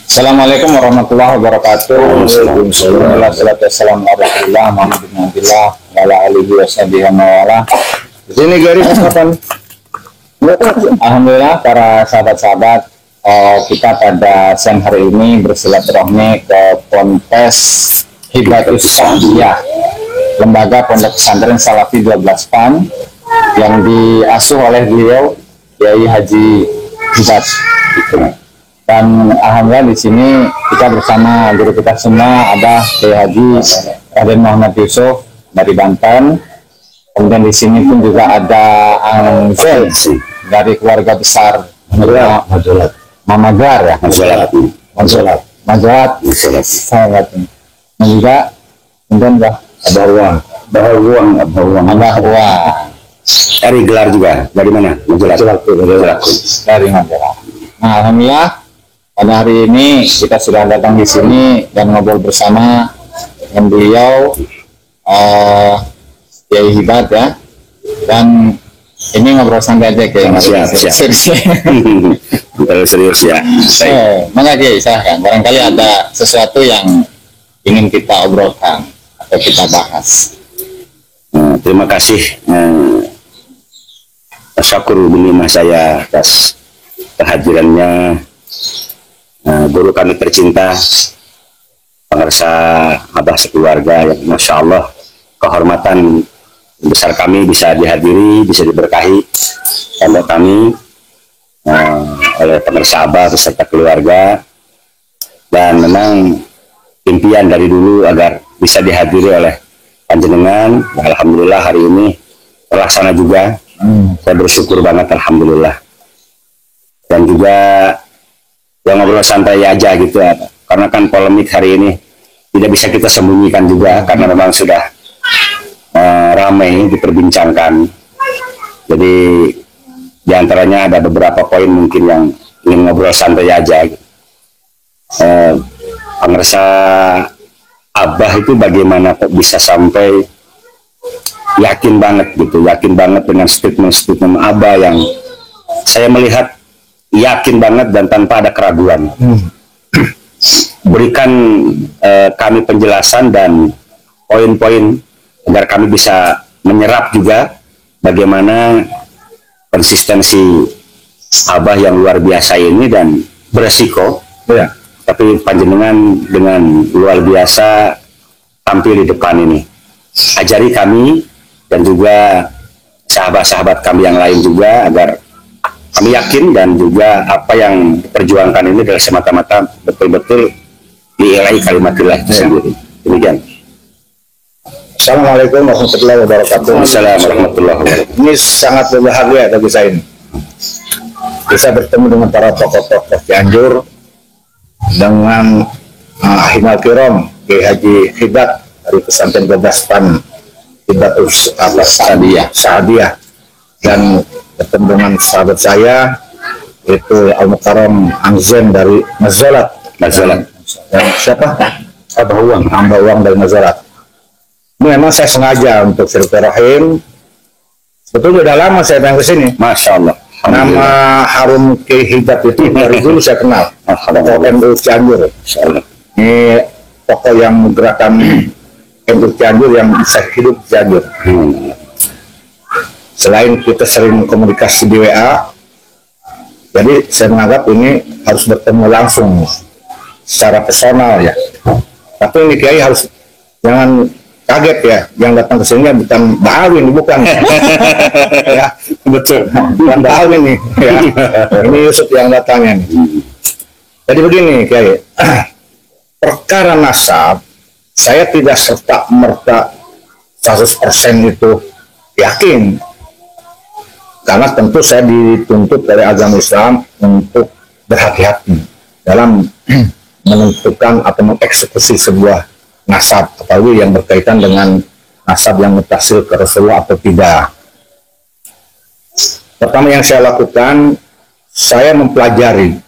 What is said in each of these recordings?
Assalamualaikum warahmatullahi wabarakatuh. Assalamualaikum Di sini Gary kapan? Alhamdulillah para sahabat-sahabat, kita pada siang hari ini bersilaturahmi ke Ponpes Hibatus Sa'diyah, lembaga pondok pesantren Salafi 12 PAN yang diasuh oleh beliau Kiai Haji Hibat. Dan alhamdulillah di sini kita bersama guru kita semua, ada Kiai Haji Raden Muhammad Yusuf dari Banten. Kemudian di sini pun juga ada Angzel dari keluarga besar Mamagar ya. Majolat. Sangat. Dan juga kemudian ada uang. Dari gelar juga. Dari mana? Majolat. Dari Majolat. Nah, alhamdulillah pada hari ini kita sudah datang di sini dan ngobrol bersama dengan beliau Kiai Hibat ya. Dan ini ngobrol santai aja kayak serius ya. Maka Kiai, silahkan. Barangkali ada sesuatu yang ingin kita obrolkan atau kita bahas. Terima kasih syukur bilimah saya atas kehadirannya guru kami tercinta, pengarsa Abah sekeluarga yang Masya Allah kehormatan besar kami bisa dihadiri, bisa diberkahi oleh kami, oleh pengarsa Abah beserta keluarga. Dan memang impian dari dulu agar bisa dihadiri oleh panjenengan. Alhamdulillah hari ini terlaksana juga. Saya bersyukur banget, alhamdulillah. Dan juga yang ngobrol santai aja gitu ya, karena kan polemik hari ini tidak bisa kita sembunyikan juga karena memang sudah ramai diperbincangkan. Jadi diantaranya ada beberapa poin mungkin yang ingin ngobrol santai aja. Pengersa Abah itu bagaimana kok bisa sampai yakin banget dengan statement Abah yang saya melihat yakin banget dan tanpa ada keraguan. Berikan kami penjelasan dan poin-poin agar kami bisa menyerap juga bagaimana konsistensi Abah yang luar biasa ini dan beresiko ya. Tapi panjenengan dengan luar biasa tampil di depan ini, ajari kami dan juga sahabat-sahabat kami yang lain juga agar kami yakin dan juga apa yang diperjuangkan ini adalah semata-mata betul-betul diilahi kalimatillah itu sendiri. Demikian. Assalamualaikum warahmatullahi wabarakatuh. Assalamualaikum warahmatullahi wabarakatuh. Ini sangat berbahagia bagi saya ini. Bisa bertemu dengan para tokoh-tokoh Cianjur, dengan Ahimul Kiram Kiai Haji Hibat dari pesantren 12 PAN Hibatus Sa'diyah, dan bertemu dengan sahabat saya itu Al-Mukarram Angzen dari Majolat. Dan siapa? Abah Uang dari Majolat. Memang saya sengaja untuk silaturahim. Sebetulnya udah lama saya pengen kesini. Masya Allah. Nama harum Kiai Hibat itu dari dulu saya kenal. Tokoh NU Cianjur. Ini tokoh yang menggerakkan NU Cianjur yang bisa hidup di Cianjur. Selain kita sering komunikasi di WA, jadi saya menganggap ini harus bertemu langsung secara personal ya. Tapi ini Kiai harus jangan kaget ya, yang datang ke sini bukan Bawin, bukan. Ya, betul. Bukan Bawin nih. Ya. Ini Yusuf yang datangnya nih. Jadi begini Kiai, perkara nasab saya tidak serta-merta 100% itu yakin. Karena tentu saya dituntut dari agama Islam untuk berhati-hati dalam menentukan atau mengeksekusi sebuah nasab, apalagi yang berkaitan dengan nasab yang mutasil ke Rasulullah atau tidak. Pertama yang saya lakukan, saya mempelajari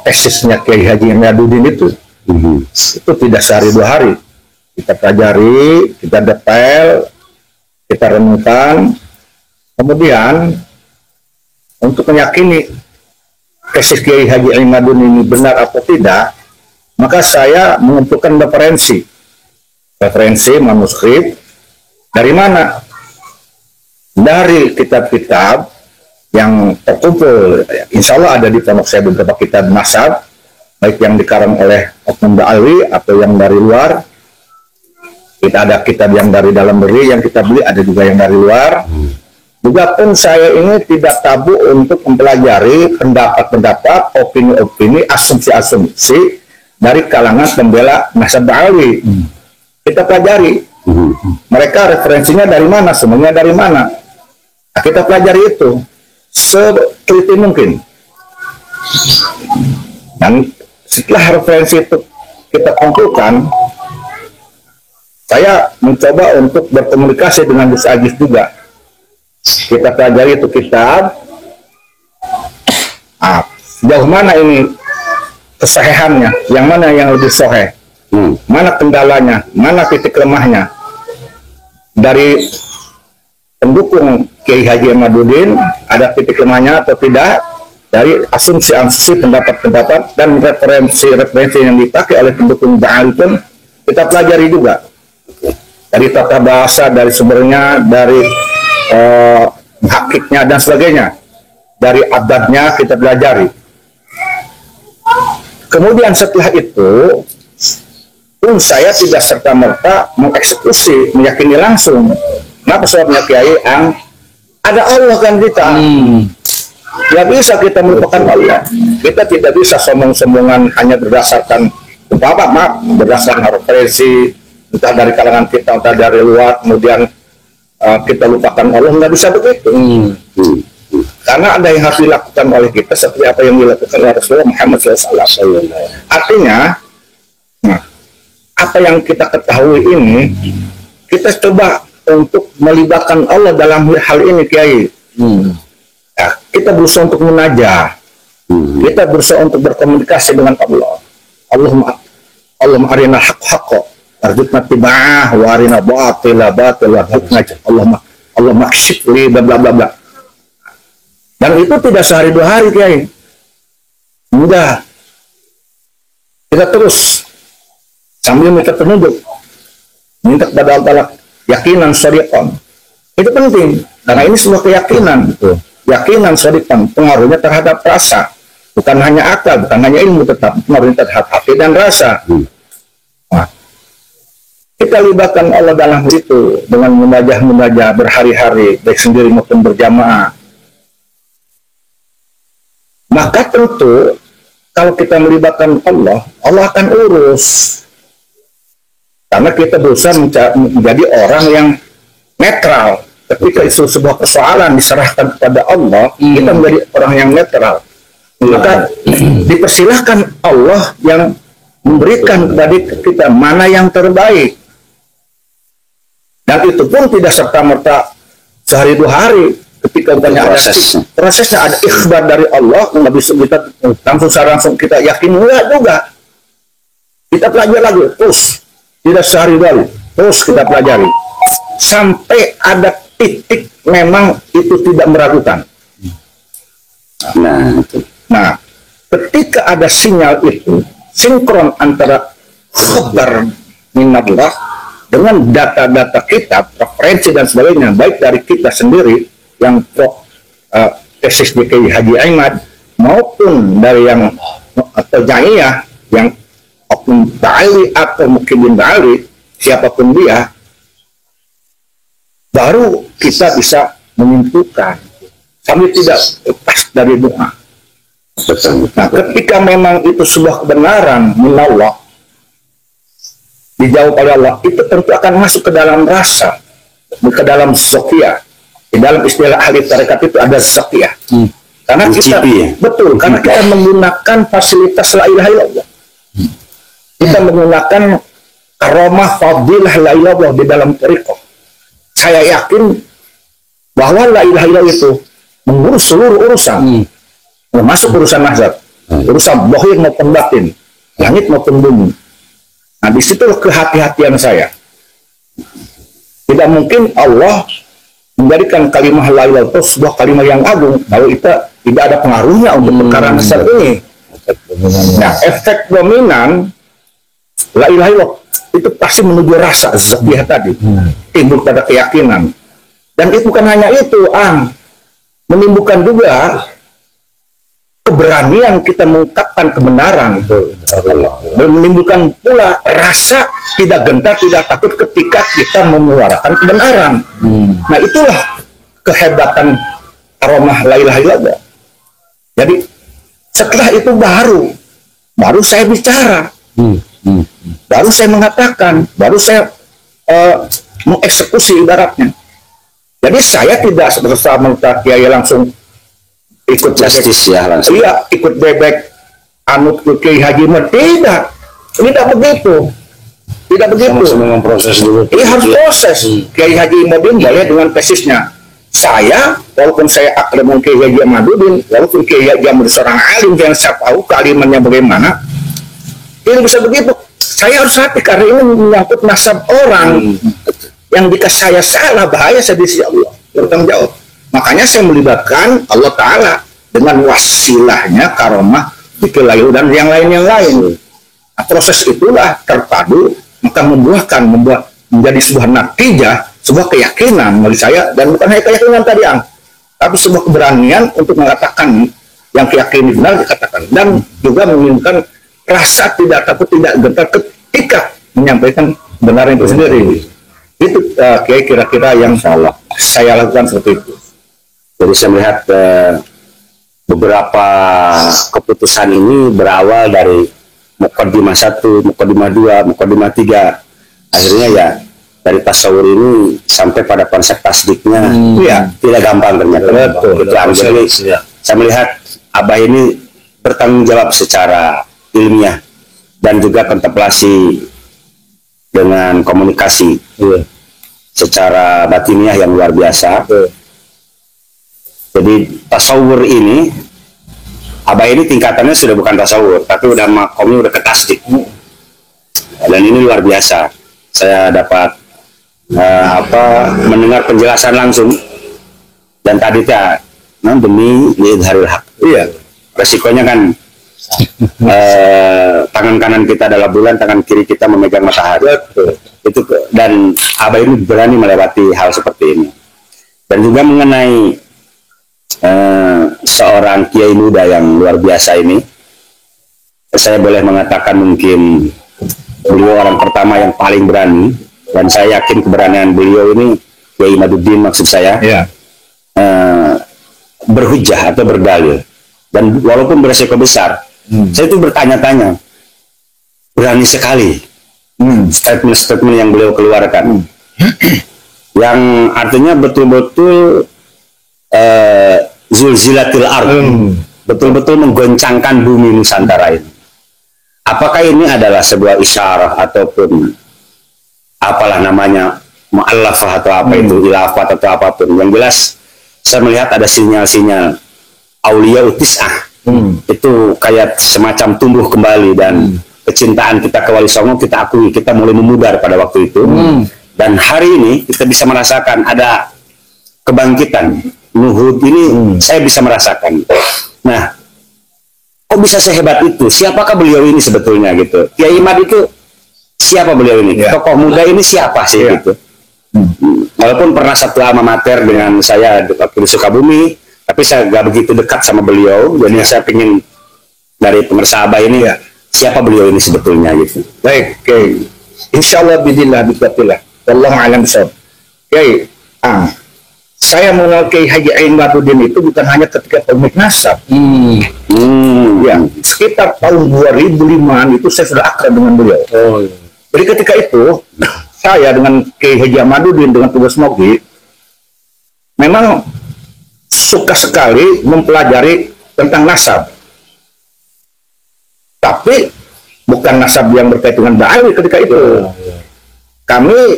tesisnya Kiai Haji Miaduddin itu tidak sehari dua hari. Kita pelajari, kita detail, kita renungkan. Kemudian untuk meyakini tesis Kiai Haji Imadun ini benar atau tidak, maka saya mengumpulkan referensi manuskrip. Dari mana? Dari kitab-kitab yang terkumpul. Insya Allah ada di pondok saya beberapa kitab mazhab, baik yang dikarang oleh Oknum Ba'alwi atau yang dari luar. Kita ada kitab yang dari dalam negeri yang kita beli, ada juga yang dari luar. Juga pun saya ini tidak tabu untuk mempelajari pendapat-pendapat, opini-opini, asumsi-asumsi dari kalangan pembela mazhab Ba'alwi. Kita pelajari. Mereka referensinya dari mana, semuanya dari mana. Nah, kita pelajari itu seteliti mungkin. Dan setelah referensi itu kita kumpulkan, saya mencoba untuk berkomunikasi dengan Gus Agis juga. Kita pelajari itu kitab. Sejauh mana ini kesahihannya, yang mana yang lebih sahih, mana kendalanya, mana titik lemahnya. Dari pendukung Kiai Haji Imaduddin ada titik lemahnya atau tidak, dari asumsi-asumsi, pendapat-pendapat dan referensi-referensi yang dipakai oleh pendukung Ba'al pun kita pelajari juga. Dari tata bahasa, dari sumbernya, dari hakiknya dan sebagainya, dari adabnya kita pelajari. Kemudian setelah itu pun saya tidak serta-merta mengeksekusi, meyakini langsung. Kenapa sebabnya Kiai Ang? Ada Allah kan kita. Tidak bisa kita melupakan Allah. Kita tidak bisa sombong-sombongan hanya berdasarkan berdasarkan referensi entah dari kalangan kita, entah dari luar, kemudian kita lupakan Allah. Nggak bisa begitu. Karena ada yang harus dilakukan oleh kita seperti apa yang dilakukan oleh Rasulullah Muhammad SAW. Artinya, apa yang kita ketahui ini, kita coba untuk melibatkan Allah dalam hal ini, Kiai. Ya, kita berusaha untuk munajah, kita berusaha untuk berkomunikasi dengan Allah. Allahumma arina haqqa warzuqna tiba'ah wa arina batila warzuqna Allahumma kshif li bla bla bla. Dan itu tidak sehari dua hari, Kiai. Enggak. Kita terus sambil minta petunjuk, minta kepada Allah yakinan shadiqan. Itu penting karena ini semua keyakinan. Yakinan shadiqan pengaruhnya terhadap rasa, bukan hanya akal, bukan hanya ilmu, tetapi pengaruhnya terhadap hati dan rasa. Nah, kita libatkan Allah dalam itu dengan munajah berhari-hari, baik sendiri maupun berjamaah. Maka tentu kalau kita melibatkan Allah, Allah akan urus. Karena kita berusaha menjadi orang yang netral. Ketika itu sebuah persoalan diserahkan kepada Allah, kita menjadi orang yang netral. Maka dipersilahkan Allah yang memberikan kepada kita mana yang terbaik. Dan itu pun tidak serta-merta sehari dua hari. Ketika banyak prosesnya ada ikhbar dari Allah, nggak bisa kita langsung kita yakin enggak juga. Kita pelajari lagi terus, tidak sehari dua hari, terus kita pelajari sampai ada titik memang itu tidak meragukan. Nah, ketika ada sinyal itu sinkron antara khabar minallah dengan data-data kita, referensi dan sebagainya, baik dari kita sendiri yang tesis Kiai Haji Imad maupun dari yang atau Jaiyah yang Oknum Ba'alwi atau Mukhyiddin Ba'alwi, siapapun dia, baru kita bisa menyimpulkan sambil tidak lepas dari doa. Nah, ketika memang itu sebuah kebenaran minallah dijawab oleh Allah, itu tentu akan masuk ke dalam rasa, ke dalam sofia. Di dalam istilah ahli tarekat itu ada sofia. Karena kita betul, karena kita menggunakan fasilitas la ilaha illallah. Kita menggunakan karomah fadilah la ilaha illallah di dalam tarekat. Saya yakin bahwa la ilaha illallah itu mengurus seluruh urusan, termasuk urusan mazhab, urusan zahir maupun batin, langit maupun bumi. Nah, disitulah kehati-hatian saya. Tidak mungkin Allah menjadikan kalimat la ilaha illallah sebuah kalimat yang agung, bahwa itu tidak ada pengaruhnya untuk perkara nasab ini. Nah, efek dominan la ilaha illallah itu pasti menuju rasa zakiyah tadi, timbul pada keyakinan. Dan itu bukan hanya itu, menimbulkan juga keberanian kita mengungkapkan kebenaran, dan menimbulkan pula rasa tidak gentar, tidak takut ketika kita menyuarakan kebenaran. Nah, itulah kehebatan aromah la ilaha illallah. Jadi setelah itu baru saya bicara, baru saya mengatakan, baru saya mengeksekusi ibaratnya. Jadi saya tidak bersama Kiai langsung ikut Justice ya langsung. Iya, ikut bebek anut ke Kiai Haji Imad. Tidak begitu. Tidak begitu. Sama proses dulu. Ini harus proses. Kiai Haji Imadudin boleh dengan tesisnya. Saya, walaupun saya akrab dengan Kiai Haji Imadudin, walaupun Kiai Haji Imadudin seorang alim yang saya tahu kealimannya bagaimana, ini bisa begitu. Saya harus hati karena ini menyangkut nasab orang. Yang jika saya salah, bahaya saya di sisi Allah, bertanggung jawab. Makanya saya melibatkan Allah Ta'ala dengan wasilahnya karomah, zikir la ilaha dan yang lain. Nah, proses itulah terpadu, maka membuat menjadi sebuah natijah, sebuah keyakinan bagi saya, dan bukan hanya keyakinan tadi, tapi sebuah keberanian untuk mengatakan yang keyakini benar dikatakan, dan juga menimbulkan rasa tidak takut, tidak gentar ketika menyampaikan kebenaran itu sendiri. Itu kira-kira yang saya lakukan seperti itu. Jadi saya melihat beberapa keputusan ini berawal dari Muqaddimah 1, Muqaddimah 2, Muqaddimah 3. Akhirnya ya dari tasawur ini sampai pada konsep tasdiknya tidak gampang ternyata. Betul. Jadi saya melihat Abah ini bertanggung jawab secara ilmiah dan juga kontemplasi dengan komunikasi secara batiniah yang luar biasa. Jadi tasawur ini, Abah ini tingkatannya sudah bukan tasawur, tapi udah makomnya udah ke tasdik. Dan ini luar biasa. Saya dapat mendengar penjelasan langsung, dan tadi demi liidharil haq. Iya. Resikonya kan tangan kanan kita adalah bulan, tangan kiri kita memegang matahari. Itu, dan Abah ini berani melewati hal seperti ini. Dan juga mengenai seorang kiai muda yang luar biasa ini, saya boleh mengatakan mungkin beliau orang pertama yang paling berani, dan saya yakin keberanian beliau ini, Kiai Imadudin maksud saya, berhujjah atau berdalil, dan walaupun beresiko besar, saya itu bertanya-tanya, berani sekali statement-statement yang beliau keluarkan, yang artinya betul-betul zulzilatil ard, betul-betul menggoncangkan bumi Nusantara ini. Apakah ini adalah sebuah isyarah ataupun apalah namanya, mu'allafah atau apa itu, ilafat atau apapun. Yang jelas saya melihat ada sinyal-sinyal aulia utis'ah. Itu kayak semacam tumbuh kembali, dan kecintaan kita ke Wali Songo kita akui, kita mulai memudar pada waktu itu. Dan hari ini kita bisa merasakan ada kebangkitan. Nuhud ini saya bisa merasakan. Nah, kok bisa sehebat itu? Siapakah beliau ini sebetulnya gitu? Kiai Imad itu siapa beliau ini? Tokoh muda ini siapa sih gitu? Walaupun pernah satu alma mater dengan saya waktu di Sukabumi, tapi saya gak begitu dekat sama beliau. Jadi saya ingin dari pemirsa Abah ini, siapa beliau ini sebetulnya gitu? Baik, Kiai. Insyaallah bidillah bidillah. Wallahu a'lam bishawab. Kiai, saya mengenal Kiai Haji Imadudin itu bukan hanya ketika pemilik nasab. Ya, sekitar tahun 2005 itu saya sudah akrab dengan beliau. Jadi ketika itu saya dengan Kiai Haji Imadudin dengan tugas Mogi memang suka sekali mempelajari tentang nasab. Tapi bukan nasab yang berkaitan dengan da'awi ketika itu. Kami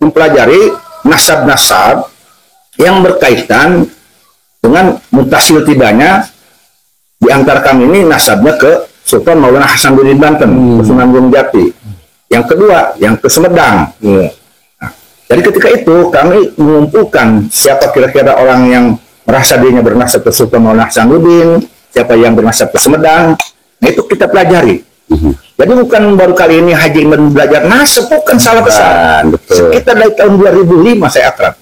mempelajari nasab-nasab yang berkaitan dengan mutasil tidaknya di antara kami ini nasabnya ke Sultan Maulana Hasanuddin Banten, ke Sunan Gunung Jati. Yang kedua, yang ke Sumedang. Nah, Jadi ketika itu kami mengumpulkan siapa kira-kira orang yang merasa dirinya bernasab ke Sultan Maulana Hasanuddin, siapa yang bernasab ke Sumedang. Nah itu kita pelajari. Jadi bukan baru kali ini Haji Imad belajar nasab, bukan salah besar. Betul. Kita dari tahun 2005 saya akrab.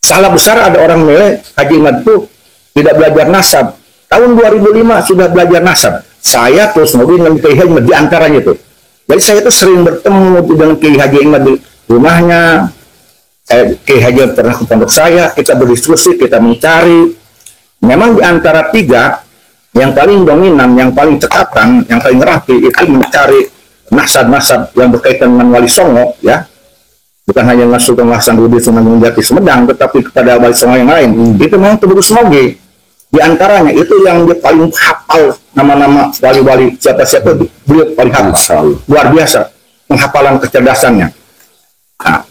Salah besar ada orang menilai Haji Imad itu tidak belajar nasab. Tahun 2005 sudah belajar nasab. Saya terus Nurdin dan Kiai Haji Imad di antaranya itu. Jadi saya itu sering bertemu dengan Kiai Haji Imad di rumahnya. Kiai Haji Imad pernah ke pondok saya, kita berdiskusi, kita mencari. Memang di antara tiga yang paling dominan, yang paling cekatan, yang paling rapi itu mencari nasab-nasab yang berkaitan dengan Wali Songo, ya. Bukan hanya dengan Sultan Hasanuddin Sunan Gunung Jati Sumedang, tetapi kepada Wali Songo yang lain. Itu memang terus Moge. Di antaranya itu yang dia paling hafal nama-nama wali-wali siapa-siapa, beliau paling hafal. Luar biasa penghafalan kecerdasannya. Nah,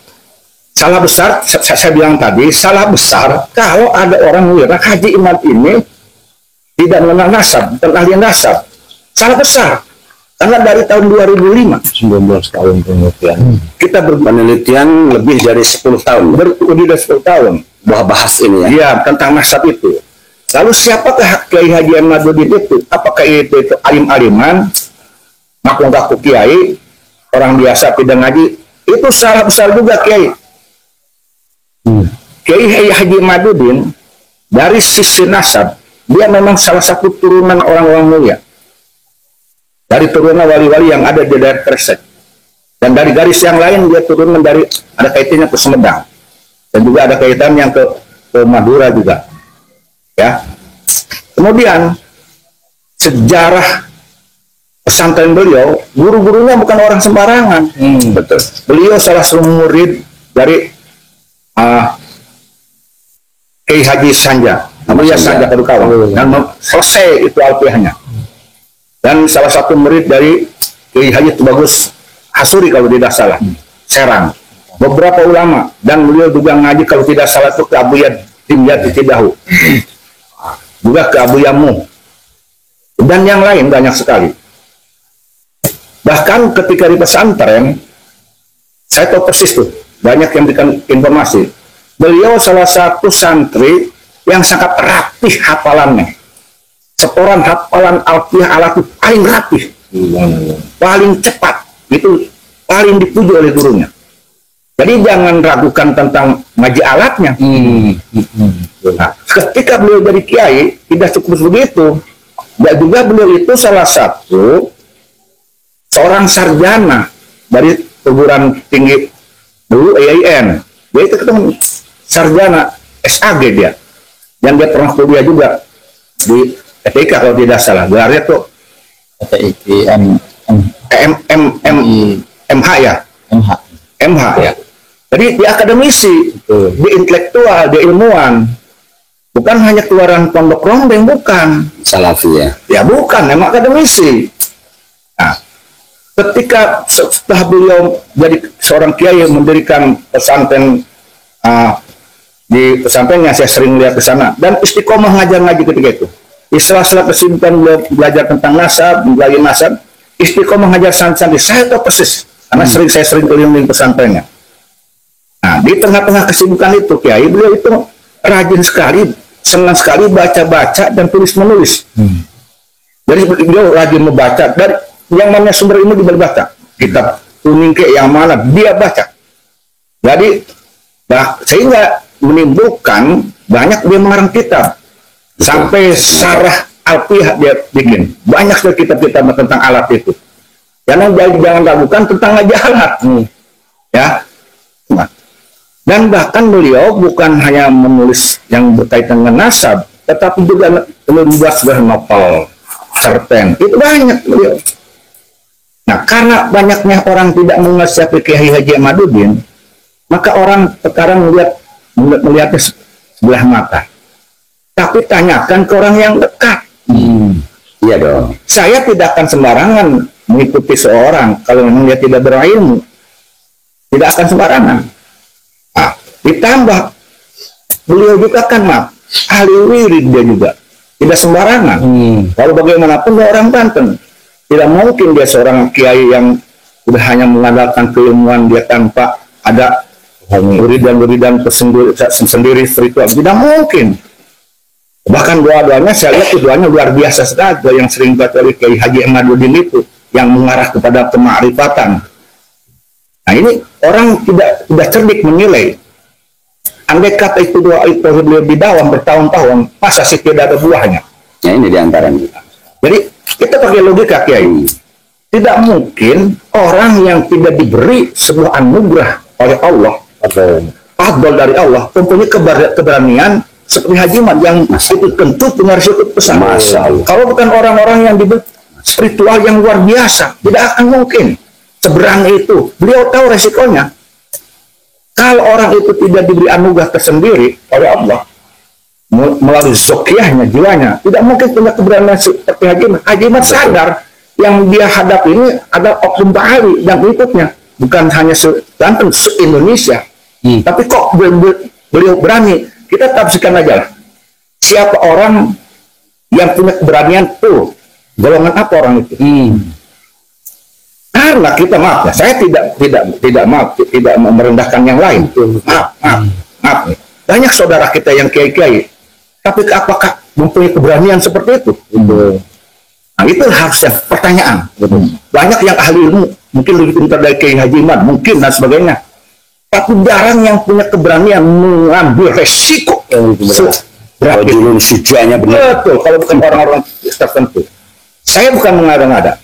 salah besar, saya bilang tadi, salah besar kalau ada orang mengira Haji Imad ini tidak mengenal nasab, bukan ahli nasab. Salah besar. Karena dari tahun 2005, 19 tahun kemudian. kita Penelitian lebih dari 10 tahun. lebih dari 10 tahun. Bahas ini ya. Ya, tentang nasab itu. Lalu siapakah Kiai Haji Imaduddin itu? Apakah itu alim-aliman, ngaku-ngaku kiai, orang biasa tidak ngaji? Itu salah besar juga Kiai. Kiai Haji Imaduddin dari sisi nasab, dia memang salah satu turunan orang-orang mulia. Dari turunan wali-wali yang ada di daerah Kresek. Dan dari garis yang lain dia turunan dari, ada kaitannya ke Sumedang. Dan juga ada kaitan yang ke Madura juga. Ya. Kemudian sejarah pesantren beliau, guru-gurunya bukan orang sembarangan. Betul. Beliau salah satu murid dari Kiai Haji Sanja, namanya Sanja Kadukawan, dan selesai itu alfiahnya. Dan salah satu murid dari Kiai Haji Tubagus Hasuri kalau tidak salah, Serang. Beberapa ulama, dan beliau juga ngaji kalau tidak salah itu ke Abuya Dimyati Cidahu. Juga ke Abu Yamu, dan yang lain banyak sekali. Bahkan ketika di pesantren, saya tahu persis tuh, banyak yang berikan informasi. Beliau salah satu santri yang sangat rapih hafalannya. Setoran hafalan alfiah alat itu paling rapih, paling cepat, itu paling dipuji oleh gurunya. Jadi jangan ragukan tentang ngaji alatnya. Nah, ketika beliau jadi kiai, tidak cukup begitu. Dan juga beliau itu salah satu seorang sarjana dari perguruan tinggi dulu EIN. Dia itu ketemu sarjana SAG dia. Yang dia pernah kuliah juga di ETK kalau tidak salah. Gelarnya tuh MH ya. MH ya. Jadi di akademisi, di intelektual, di ilmuwan, bukan hanya keluaran pondok rondeng, bukan. Salafi ya. Ya bukan, memang akademisi. Nah, ketika setelah beliau jadi seorang kiai yang mendirikan pesantren, di pesantrennya saya sering lihat ke sana, dan istiqomah ngajar ngaji ketika itu. Di sela-sela kesibukan beliau belajar tentang nasab, belajar nasab, istiqomah ngajar santri. Saya tahu persis, karena saya sering keliling pesantrennya. Nah, di tengah-tengah kesibukan itu, Kiai, beliau itu rajin sekali, senang sekali baca-baca dan tulis-menulis. Jadi beliau rajin membaca, dan yang mana sumber ilmu dia baca. Kitab Tuningke yang mana, dia baca. Jadi, sehingga menimbulkan banyak dia mengarang kitab. Sampai Sarah Alfiah dia bikin. Banyak sekali kitab-kitab tentang alat itu. Jangan ragukan tentang ngaji alat. Ya. Nah. Dan bahkan beliau bukan hanya menulis yang berkaitan dengan nasab, tetapi juga membuat sebuah novel, cerpen. Itu banyak beliau. Nah, karena banyaknya orang tidak mengenal siapa Kiai Haji Imaduddin, maka orang sekarang melihatnya sebelah mata. Tapi tanyakan ke orang yang dekat. Iya dong. Saya tidak akan sembarangan mengikuti seorang kalau memang dia tidak berilmu. Tidak akan sembarangan. Nah, ditambah beliau juga kan ahli wirid dia juga. Tidak sembarangan. Kalau bagaimanapun dia orang Banten. Tidak mungkin dia seorang kiai yang sudah hanya mengandalkan keilmuan dia tanpa ada wiridan sendiri spiritual. Tidak mungkin. Bahkan doa-doanya saya lihat doanya luar biasa sekali. Doa yang sering baca oleh Kiai Haji Ahmaduddin itu yang mengarah kepada kemakrifatan. Nah ini orang tidak cerdik menilai. Andai kata itu doa itu lebih dalam bertahun-tahun, masa sih tidak ada buahnya? Ya ini diantaranya. Jadi kita pakai logika Kiai. Tidak mungkin orang yang tidak diberi sebuah anugerah oleh Allah, fadl dari Allah, mempunyai keberanian seperti Haji Mat yang itu tentu punya risiko besar. Kalau bukan orang-orang yang diberi spiritual yang luar biasa, tidak akan mungkin seberani itu. Beliau tahu resikonya. Kalau orang itu tidak diberi anugerah tersendiri oleh Allah melalui zokiahnya, jiwanya, tidak mungkin punya keberanian seperti Haji Mat. Haji Mat sadar yang dia hadapi ini adalah oknum Bali dan berikutnya, bukan hanya Banten, se-Indonesia. Tapi kok beliau berani? Kita tafsirkan aja lah. Siapa orang yang punya keberanian tuh? Golongan apa orang itu? Karena kita maaf ya, saya tidak merendahkan yang lain. Maaf. Banyak saudara kita yang kiai-kiai, tapi apakah mempunyai keberanian seperti itu? Nah itu harusnya pertanyaan. Banyak yang ahli ilmu, mungkin lebih pintar dari Kiai Haji Mat, mungkin dan sebagainya. Tapi jarang yang punya keberanian mengambil resiko. Rajulun sujanya benar. Betul, kalau bukan orang-orang tertentu. Saya bukan mengada-ngada.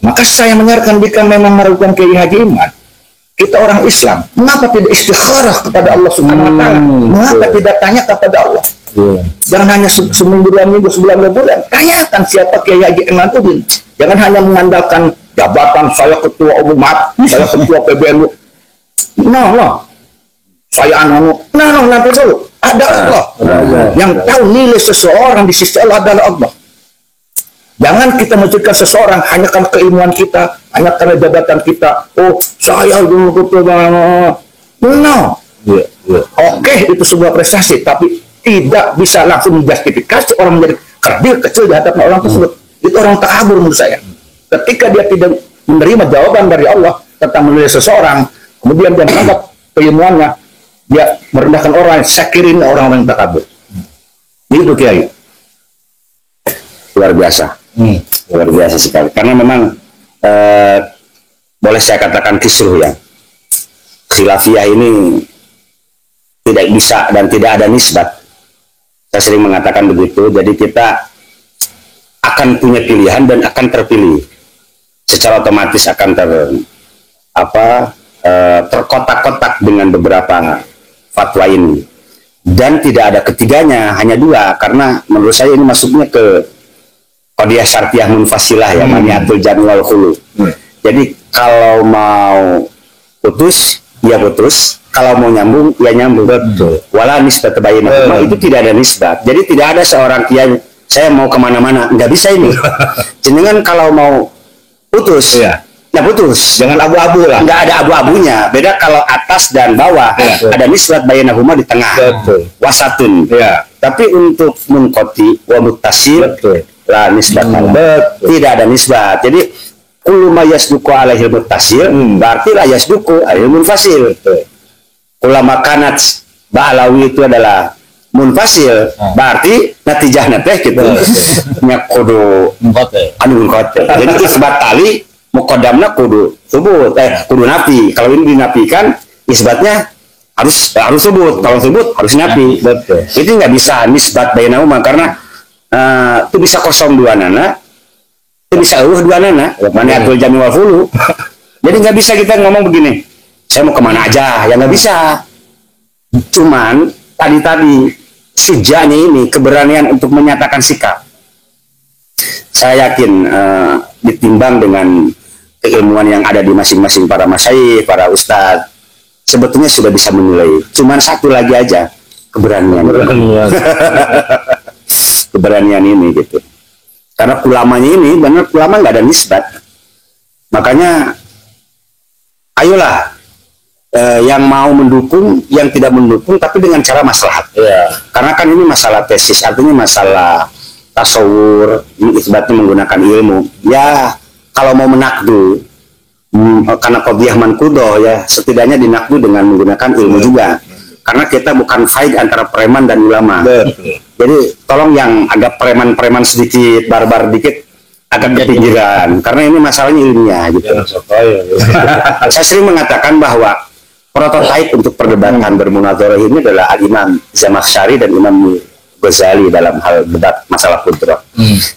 Maka saya menyarankan jika memang meragukan Kiai Haji Mat, kita orang Islam, mengapa tidak istikharah kepada Allah Subhanahu wa taala? Mengapa tidak tanya kepada Allah? Jangan hanya seminggu, 2 minggu, sebulan, 2 bulan. Tanyakan siapa Kiai Haji Ahmaduddin. Jangan hanya mengandalkan jabatan saya ketua umat, saya ketua PBNU. No. Saya nanti dulu. Ada Allah. Yang tahu nilai seseorang di sisi Allah adalah Allah. Jangan kita menjadikan seseorang hanya karena keilmuan kita, hanya karena jabatan kita. Oh, saya dulu no. Oke, itu sebuah prestasi, tapi tidak bisa langsung menjustifikasi orang menjadi kecil di hadapan orang tersebut. Itu orang takabur menurut saya. Ketika dia tidak menerima jawaban dari Allah tentang menilai seseorang, kemudian dia menganggap keilmuannya, dia merendahkan orang, saya kira ini orang-orang yang takabur. Itu Kiai. Luar biasa. Luar biasa sekali. Karena memang boleh saya katakan kisruh ya. Khilafiyah ini tidak bisa dan tidak ada nisbat. Saya sering mengatakan begitu. Jadi kita akan punya pilihan dan akan terpilih. Secara otomatis akan terkotak-kotak dengan beberapa fatwa ini. Dan tidak ada ketiganya, hanya 2. Karena menurut saya ini masuknya ke Qadiyah Syartiyah Munfasilah ya, Maniatul Jami wal Khulu. Jadi kalau mau putus, ya putus. Kalau mau nyambung, ya nyambung. Betul. Wala nisbat bainahuma, itu tidak ada nisbat. Jadi tidak ada seorang kiai, saya mau kemana-mana, nggak bisa ini. Jenengan kalau mau putus, ya putus. Jangan abu-abu lah. Nggak ada abu-abunya. Beda kalau atas dan bawah, ada nisbat bainahuma di tengah. Betul. Wasatun. Ya. Tapi untuk munqati wa muttasil, la nisbat. Tidak ada nisbat. Jadi kullu ma yasduqu alaihi muttasil, berarti la yasduqu alaihi munfasil. Ulama kanat ba'alawi itu adalah munfasil, berarti natijahnya teh gitu. Nya kudu anu munqati. Jadi isbat tali muqaddamna kudu subut, kudu nafi. Kalau ini dinafikan, isbatnya harus subut. Kalau subut harus nafi. Itu nggak bisa nisbat bainahuma karena itu bisa kosong 2 nana, itu bisa 2 nana. Maniatul Jami wal Khulu. Jadi nggak bisa kita ngomong begini, saya mau kemana aja, ya nggak bisa. Cuman tadi sujanya ini keberanian untuk menyatakan sikap. Saya yakin ditimbang dengan keilmuan yang ada di masing-masing para masyayikh, para ustadz, sebetulnya sudah bisa menilai. Cuman satu lagi aja, keberanian. Keberanian ini gitu. Karena ulamanya ini benar, ulama nggak ada nisbat. Makanya ayolah yang mau mendukung, yang tidak mendukung, tapi dengan cara maslahat. Karena kan ini masalah tesis, artinya masalah tasawur, isbatnya menggunakan ilmu. Ya kalau mau menakdu, karena qadhiyah manqudah ya, setidaknya dinakdu dengan menggunakan ilmu juga. Karena kita bukan fight antara preman dan ulama. Jadi tolong yang agak preman-preman sedikit, barbar dikit, agak kepinggiran. Karena ini masalahnya ilmiah gitu. Saya sering mengatakan bahwa prototipe untuk perdebatan bermunadharah ini adalah Imam Zamakhsyari dan Imam Ghazali dalam hal debat masalah qudrah.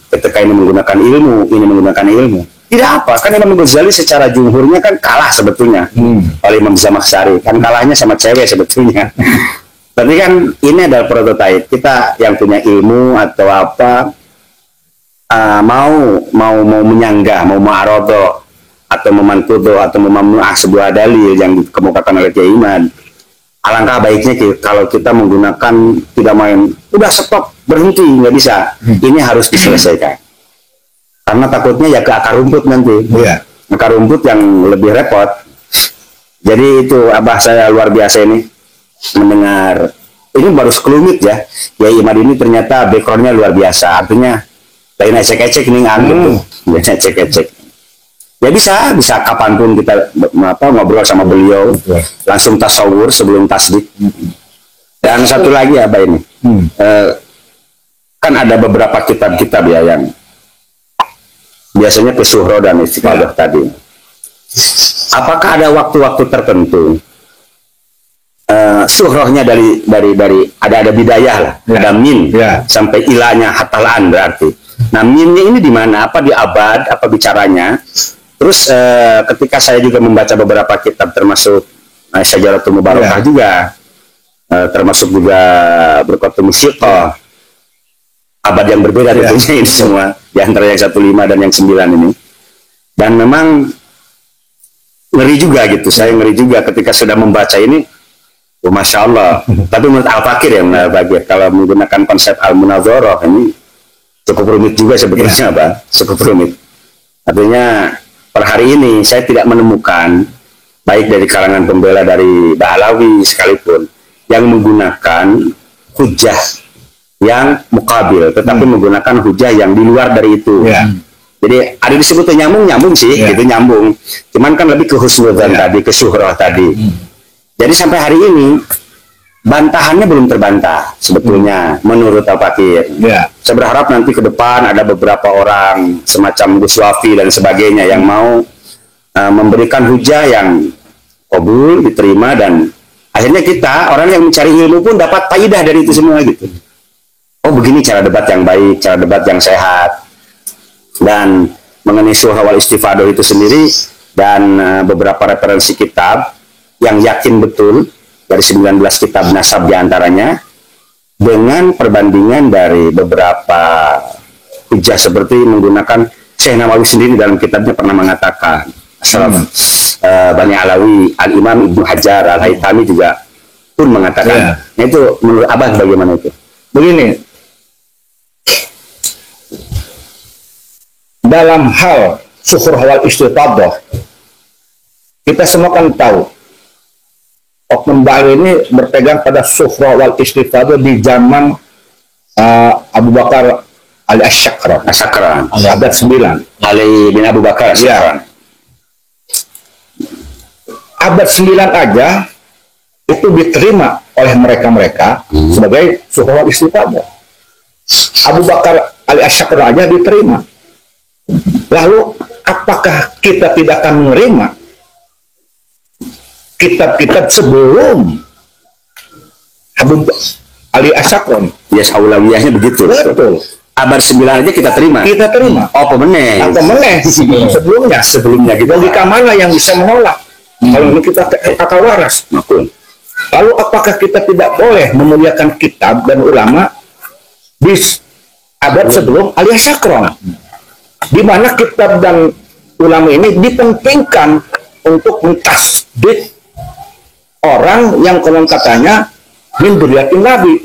Ketika ini menggunakan ilmu, ini menggunakan ilmu. Tidak apa, kan Imam Ghazali secara jumhurnya kan kalah sebetulnya oleh Imam Zamakhsyari. Kan kalahnya sama cewek sebetulnya. Tapi kan ini adalah prototipe. Kita yang punya ilmu atau apa, mau menyanggah, mau ma'arodoh, atau memankudoh, atau memamnu'ah sebuah dalil yang dikemukakan oleh Kiai Iman. Alangkah baiknya kalau kita menggunakan, tidak main, udah stop, berhenti, nggak bisa. Ini harus diselesaikan. Karena takutnya ya ke akar rumput nanti. Akar rumput yang lebih repot. Jadi itu abah saya luar biasa ini mendengar. Ini baru sekelumit ya. Ya Imad ini ternyata backgroundnya luar biasa. Artinya lain ecek-ecek nih gitu. Ecek-ecek. Ya bisa kapanpun kita ngobrol sama beliau. Langsung tasawur sebelum tasdik. Dan satu lagi abah ini. Kan ada beberapa kitab-kitab ya yang biasanya ke syuhro dan istiqadah tadi. Apakah ada waktu-waktu tertentu syuhrohnya dari ada bidayah lah, ada min sampai ilahnya hatalaan berarti. Nah minnya ini di mana? Apa di abad? Apa bicaranya? Terus ketika saya juga membaca beberapa kitab termasuk Syajaratul Mubarakah juga, termasuk juga Burqatul Musiqah. Abad yang berbeda tentunya ini semua di antara yang 15 dan yang 9 ini. Dan memang ngeri juga gitu, saya ngeri juga ketika sudah membaca ini. Masya Allah. Tapi menurut Al-Fakir ya, kalau menggunakan konsep Al-Munadharah ini cukup rumit juga sebetulnya, Pak. Cukup rumit. Artinya per hari ini saya tidak menemukan baik dari kalangan pembela dari Ba'alawi sekalipun yang menggunakan hujah yang mukabil, tetapi menggunakan hujah yang di luar dari itu. Jadi ada disebutnya nyambung sih, gitu nyambung. Cuman kan lebih ke husnudzan tadi, ke syuhrah tadi. Jadi sampai hari ini bantahannya belum terbantah sebetulnya menurut Al-Fakir. Saya berharap nanti ke depan ada beberapa orang semacam Gus Wafi dan sebagainya yang mau memberikan hujah yang qabul, diterima, dan akhirnya kita orang yang mencari ilmu pun dapat faidah dari itu semua gitu. Oh begini cara debat yang baik, cara debat yang sehat. Dan mengenai syuhra wal istifadah itu sendiri dan beberapa referensi kitab yang yakin betul dari 19 kitab nasab diantaranya dengan perbandingan dari beberapa hujah seperti menggunakan Syekh Nawawi sendiri dalam kitabnya pernah mengatakan Bani Alawi, Al-Imam Ibnu Hajar Al-Haytami juga pun mengatakan. Nah itu menurut abah bagaimana itu? Begini, dalam hal syuhur wal istifadah, kita semua kan tahu oknum Ba'alawi ini berpegang pada syuhur wal istifadah di zaman Abu Bakar Al-Asyakran, abad 9. Ali bin Abu Bakar Asyakran. Abad 9 aja itu diterima oleh mereka-mereka sebagai syuhur wal istifadah. Abu Bakar Al-Asyakran aja diterima. Lalu apakah kita tidak akan menerima kitab-kitab sebelum Abu Ali Asyakron? Yes, aulawiyahnya begitu. Betul. Abad 9 aja kita terima. Kita terima. Oh, pemenang. Atau meneh sebelumnya gitu. Logika mana yang bisa menolak? Kalau ini kita kata waras. Lalu apakah kita tidak boleh memuliakan kitab dan ulama di abad sebelum Ali Asyakron? Di mana kitab dan ulama ini dipentingkan untuk mentasdik orang yang konon katanya min dzurriyyatin Nabi.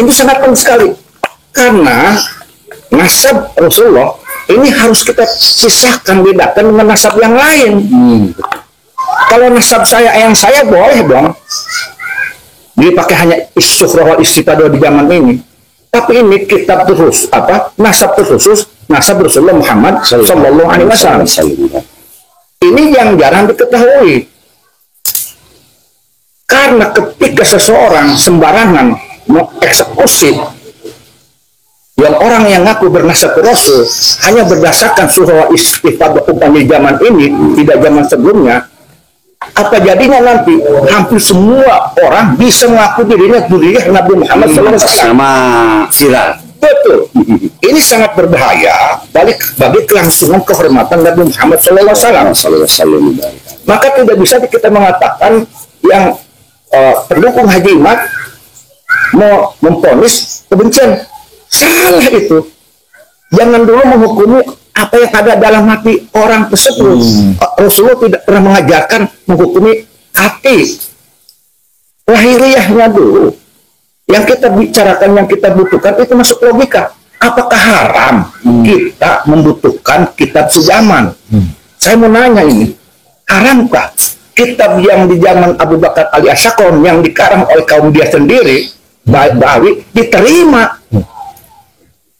Ini sangat penting sekali karena nasab Rasulullah ini harus kita pisahkan, bedakan dengan nasab yang lain. Kalau nasab yang saya boleh dong dipakai hanya syuhra wal istifadah di zaman ini. Tapi ini kitab terus nasab terkhusus nasab Rasulullah Muhammad Sallallahu Alaihi Wasallam. ini yang jarang diketahui. Karena ketika seseorang sembarangan mengeksekusi yang orang yang ngaku bernasab Rasul hanya berdasarkan surah istighfar umpamanya zaman ini, tidak zaman sebelumnya, apa jadinya nanti hampir semua orang bisa mengaku dirinya dzurriyyah Nabi Muhammad SAW. Sama viral. Betul. Ini sangat berbahaya bagi kelangsungan kehormatan Nabi Muhammad SAW. Maka tidak bisa kita mengatakan yang pendukung Haji Imad mau memponis kebencian. Salah itu. Jangan dulu menghukumi apa yang ada dalam hati orang tersebut. Rasulullah tidak pernah mengajarkan menghukumi hati. Lahiriahnya dulu. Yang kita bicarakan, yang kita butuhkan itu masuk logika. Apakah haram kita membutuhkan kitab sejaman? Saya mau nanya ini, haramkah kitab yang di zaman Abu Bakar Al-Asyqam yang dikarang oleh kaum dia sendiri, Bawi, diterima?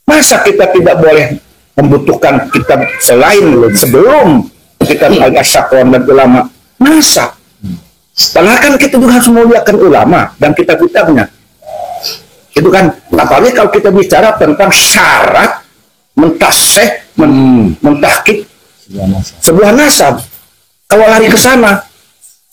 Masa kita tidak boleh membutuhkan kitab selain sebelum kitab Al-Asyqam dan ulama? Masa? Padahal kan kita juga harus memuliakan ulama dan kitab-kitabnya. Itu kan, apalagi kalau kita bicara tentang syarat mentasih, mentahkik sebuah nasab. Kalau lari ke sana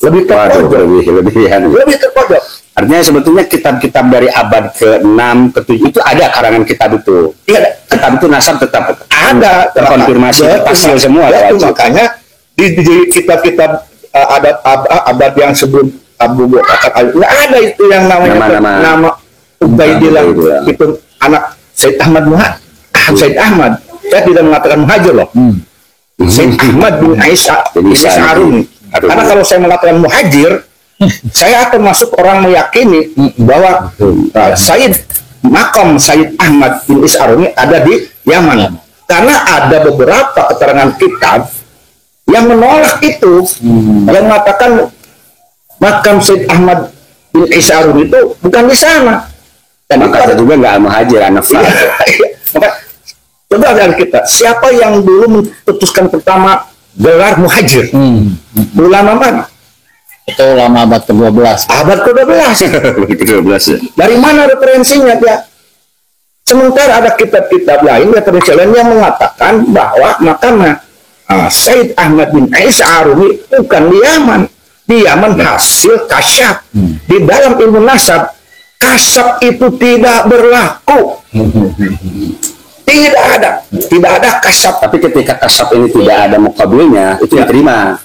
lebih terpojok, lebih terpojok. Artinya sebetulnya kitab-kitab dari abad ke-6, ke-7 itu ada karangan kitab itu. Iya, kitab itu nasab tetap ada, terkonfirmasi, hasil semua. Ya, makanya di kitab-kitab abad yang sebelum Abu Bakar nggak ada itu yang namanya nama Ubaidillah itu anak Said Ahmad Said Ahmad. Saya tidak mengatakan muhajir loh. Said Ahmad bin Aisyah bin Arumi. Karena kalau saya mengatakan muhajir, saya akan masuk orang meyakini bahwa makam Said Ahmad bin Arumi ada di Yaman. Karena ada beberapa keterangan kitab yang menolak itu, yang mengatakan makam Said Ahmad bin Arumi itu bukan di sana. Dan maka juga nggak muhajir, anak faham. Coba dari kita, siapa yang dulu memutuskan pertama gelar muhajir? Ulama mana? Itu ulama abad ke-12. Abad ke-12. ya. Dari mana referensinya dia? Sementara ada kitab-kitab lain, referensi lain yang mengatakan bahwa makam Said Ahmad bin Arumi bukan di Yaman. Di Yaman hasil kasyaf. Di dalam ilmu nasab, kasab itu tidak berlaku. Tidak ada kasab. Tapi ketika kasab ini tidak ada muqabilnya, itu diterima.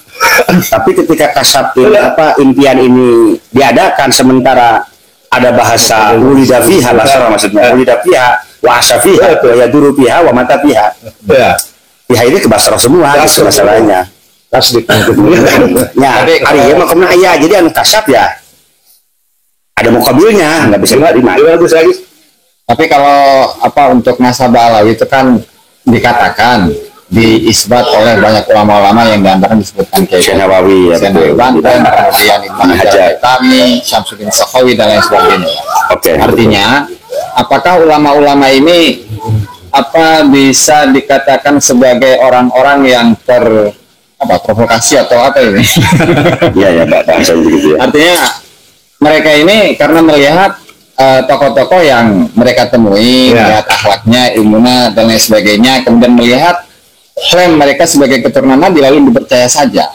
Tapi ketika kasab ini, impian ini diadakan sementara ada bahasa wulida fiha, maksudnya wulida fiha wa asya fiha wa yaduru fiha wa mata fiha. Fiha ini ke Basra semua masalahnya. Ya, hari ini makamnya ayah, jadi anu kasab ya ada mukabilnya, nggak bisa diterima. Tapi kalau untuk nasabah alawi itu kan dikatakan diisbat oleh banyak ulama-ulama yang diantara disebutkan kayak Syekh Nawawi, Banten, kemudian Ibnu Hajar Haytami, Syamsuddin Sakhawi dan lain sebagainya. Artinya, apakah ulama-ulama ini bisa dikatakan sebagai orang-orang yang provokasi atau apa ini? Iya, bahasa begitu ya. Artinya mereka ini karena melihat tokoh-tokoh yang mereka temui, melihat akhlaknya, ilmunya dan lain sebagainya, kemudian melihat klaim mereka sebagai keturunan Nabi lalu dipercaya saja.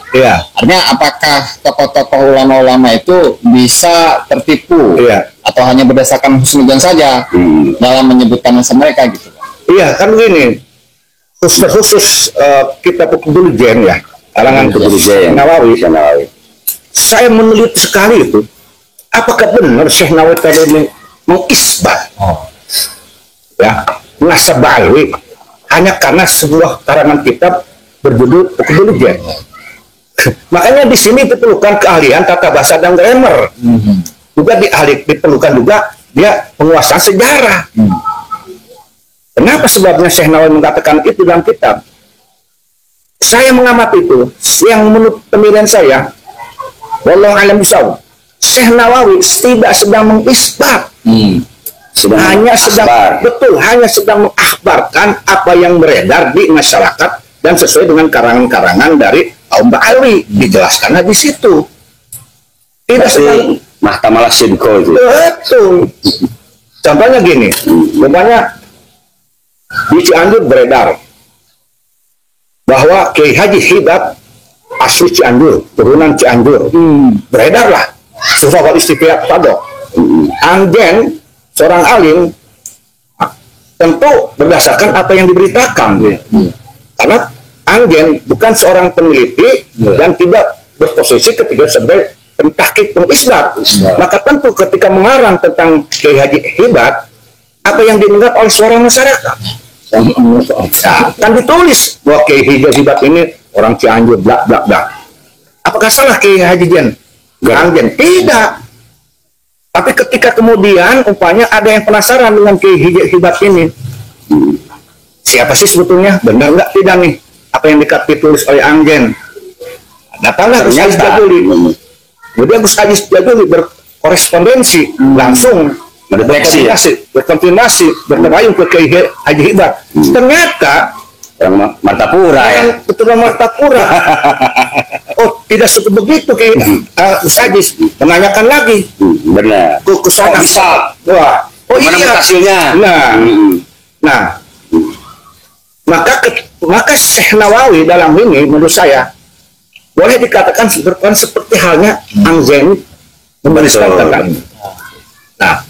Artinya apakah tokoh-tokoh ulama-ulama itu bisa tertipu atau hanya berdasarkan husnudzon saja dalam menyebutkan nasab mereka gitu? Iya, kan begini. Khusus kitab Kebulijen ya, kalangan Kebulijen Nawawi. Saya meneliti sekali itu. Apakah benar Syekh Nawawi tadi mengisbat nasab Ba'alawi hanya karena sebuah karangan kitab berjudul Kebulijen? Makanya di sini diperlukan keahlian tata bahasa dan grammar. Juga diperlukan juga dia penguasaan sejarah. Kenapa sebabnya Syekh Nawawi mengatakan itu dalam kitab? Saya mengamati itu, yang menurut penilaian saya, wallahu a'lam bishawab, Syekh Nawawi tidak sedang mengisbat, hanya sedang mengakhbarkan apa yang beredar di masyarakat dan sesuai dengan karangan-karangan dari kaum Ba'alwi, dijelaskan di situ. Tidak sedang Mahkamah Sidko itu. betul. Contohnya gini, umpamanya di Cianjur beredar bahwa Kiai Haji Hibab asli Cianjur, turunan Cianjur, beredarlah surah wal istiqyaq tado. Anggen seorang alim tentu berdasarkan apa yang diberitakan, karena Anggen bukan seorang peneliti dan tidak berposisi ketika sebagai pentahqiq pengisbat. Maka tentu ketika mengarang tentang Kiai Haji Hibab, apa yang didengar oleh suara masyarakat, kan ditulis bahwa Kiai Haji Hibab ini orang Cianjur, bla bla bla. Apakah salah Kiai Haji Anggen? Tidak. Tapi ketika kemudian umpamanya ada yang penasaran dengan Kiai Haji Hibab ini, siapa sih sebetulnya, benar nggak tidak nih apa yang ditulis oleh Anggen? Datanglah Gus Aziz Jaduli. Kemudian Gus Aziz Jaduli berkorespondensi langsung berkonfirmasi bertemu ke Kiai Haji Hibab. Ternyata Orang Martapura ya. Ketua Martapura. Oh, tidak cukup begitu Kiai Gus Aziz menanyakan lagi. Benar. Ke sana. Wah. Oh mana iya. hasilnya? Nah. Maka Syekh Nawawi dalam ini menurut saya boleh dikatakan seperti halnya Anggen membariskan tentang ini. Nah,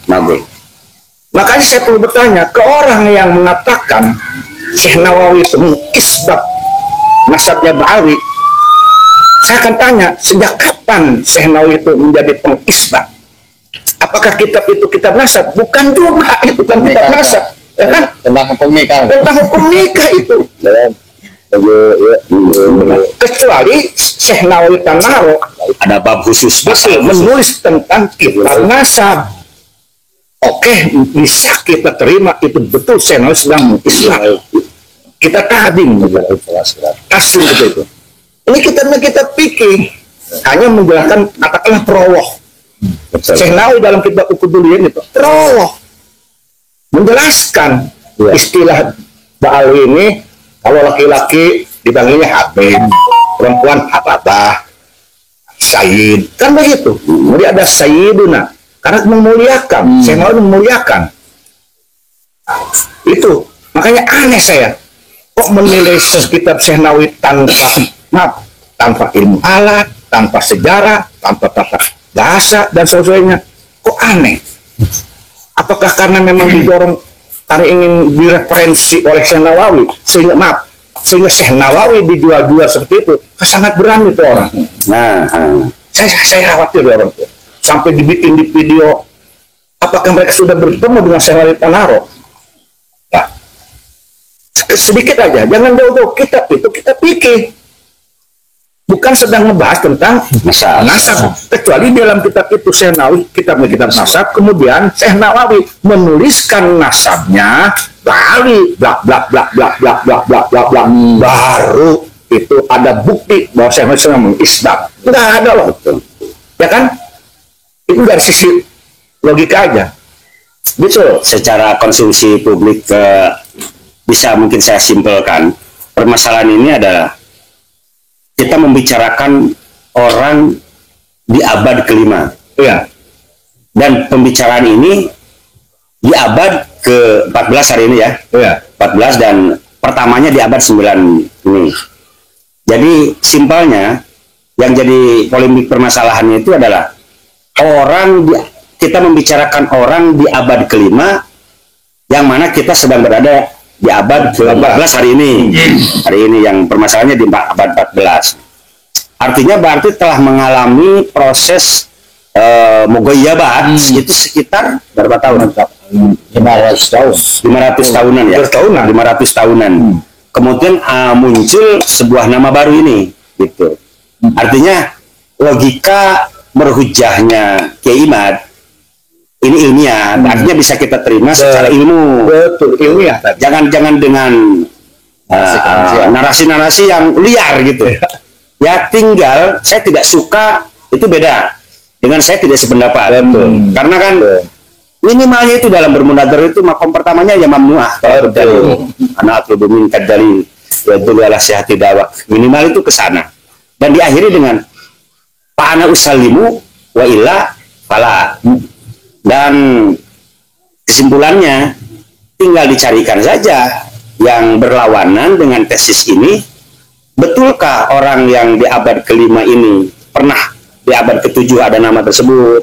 makanya saya perlu bertanya ke orang yang mengatakan Syekh Nawawi itu mengisbat nasabnya Ba'alwi. Saya akan tanya, sejak kapan Syekh Nawawi itu menjadi pengisbat? Apakah kitab itu kitab nasab? Bukan juga, itu kan kitab nasab, ya kan? Tentang hukum nikah. Tentang hukum nikah itu. Kecuali Syekh Nawawi Tanaro ada bab khusus menulis tentang kitab nasab. Oke, bisa kita terima itu betul Syekh Nawawi sedang mengisbat. Kita tadim kasih itu. Ini kita pikir hanya menjelaskan katakanlah prolog. Syekh Nawawi dalam kitab Ukhuduliyin itu prolog menjelaskan istilah Ba'alwi ini. Kalau laki-laki dipanggilnya Habib, perempuan Hababah, Sayyid, kan begitu. Kemudian ada Sayyiduna, karena memuliakan, Syekh Nawawi memuliakan. Itu makanya aneh saya kok menilai kitab Syekh Nawawi tanpa ilmu alat, tanpa sejarah, tanpa tata bahasa dan sebagainya. Kok aneh? Apakah karena memang didorong karena ingin direferensi oleh Syekh Nawawi sehingga Syekh Nawawi dijual-jual seperti itu? Sangat berani itu orang. Nah, saya khawatir orang itu sampai dibikin di video. Apakah mereka sudah bertemu dengan Syekh Nawawi Tanaro? Nah, sedikit aja, jangan jauh-jauh kitab itu kita pikir. Bukan sedang membahas tentang nasab. Kecuali dalam kitab itu Syekh Nawawi, kitab nasab, kemudian Syekh Nawawi menuliskan nasabnya Ba'alwi, bla bla bla bla bla bla bla bla bla. Baru itu ada bukti bahwa Syekh Nawawi sedang mengisbat. Nggak ada loh, ya kan? Itu dari sisi logika aja. Gitu. Secara konsumsi publik bisa mungkin saya simpelkan permasalahan ini adalah kita membicarakan orang di abad kelima, ya. Dan pembicaraan ini di abad ke-14 hari ini ya, 14 dan pertamanya di abad 9 ini. Jadi simpelnya yang jadi polemik permasalahannya itu adalah kita membicarakan orang di abad kelima, yang mana kita sedang berada di abad ke-14 hari ini yang permasalahannya di abad 14. Artinya berarti telah mengalami proses mughayyabat itu sekitar berapa tahun? 500 tahunan ya. 500 tahunan. Kemudian muncul sebuah nama baru ini gitu. Artinya logika berhujahnya Kiai Imad ini ilmiah, artinya bisa kita terima secara ilmu. Betul, ilmiah. Jangan dengan narasi-narasi yang liar gitu. Ya tinggal saya tidak suka itu beda dengan saya tidak sependapat. Karena kan minimalnya itu dalam bermunadar itu makom pertamanya ya mamnuah. Anak atlubu min kadali ya dulu ala sihati dakwah. Minimal itu ke sana. dan diakhiri dengan fa ana usallimu wa illa fala. Dan kesimpulannya tinggal dicarikan saja yang berlawanan dengan tesis ini. Betulkah orang yang di abad kelima ini pernah di abad ketujuh ada nama tersebut?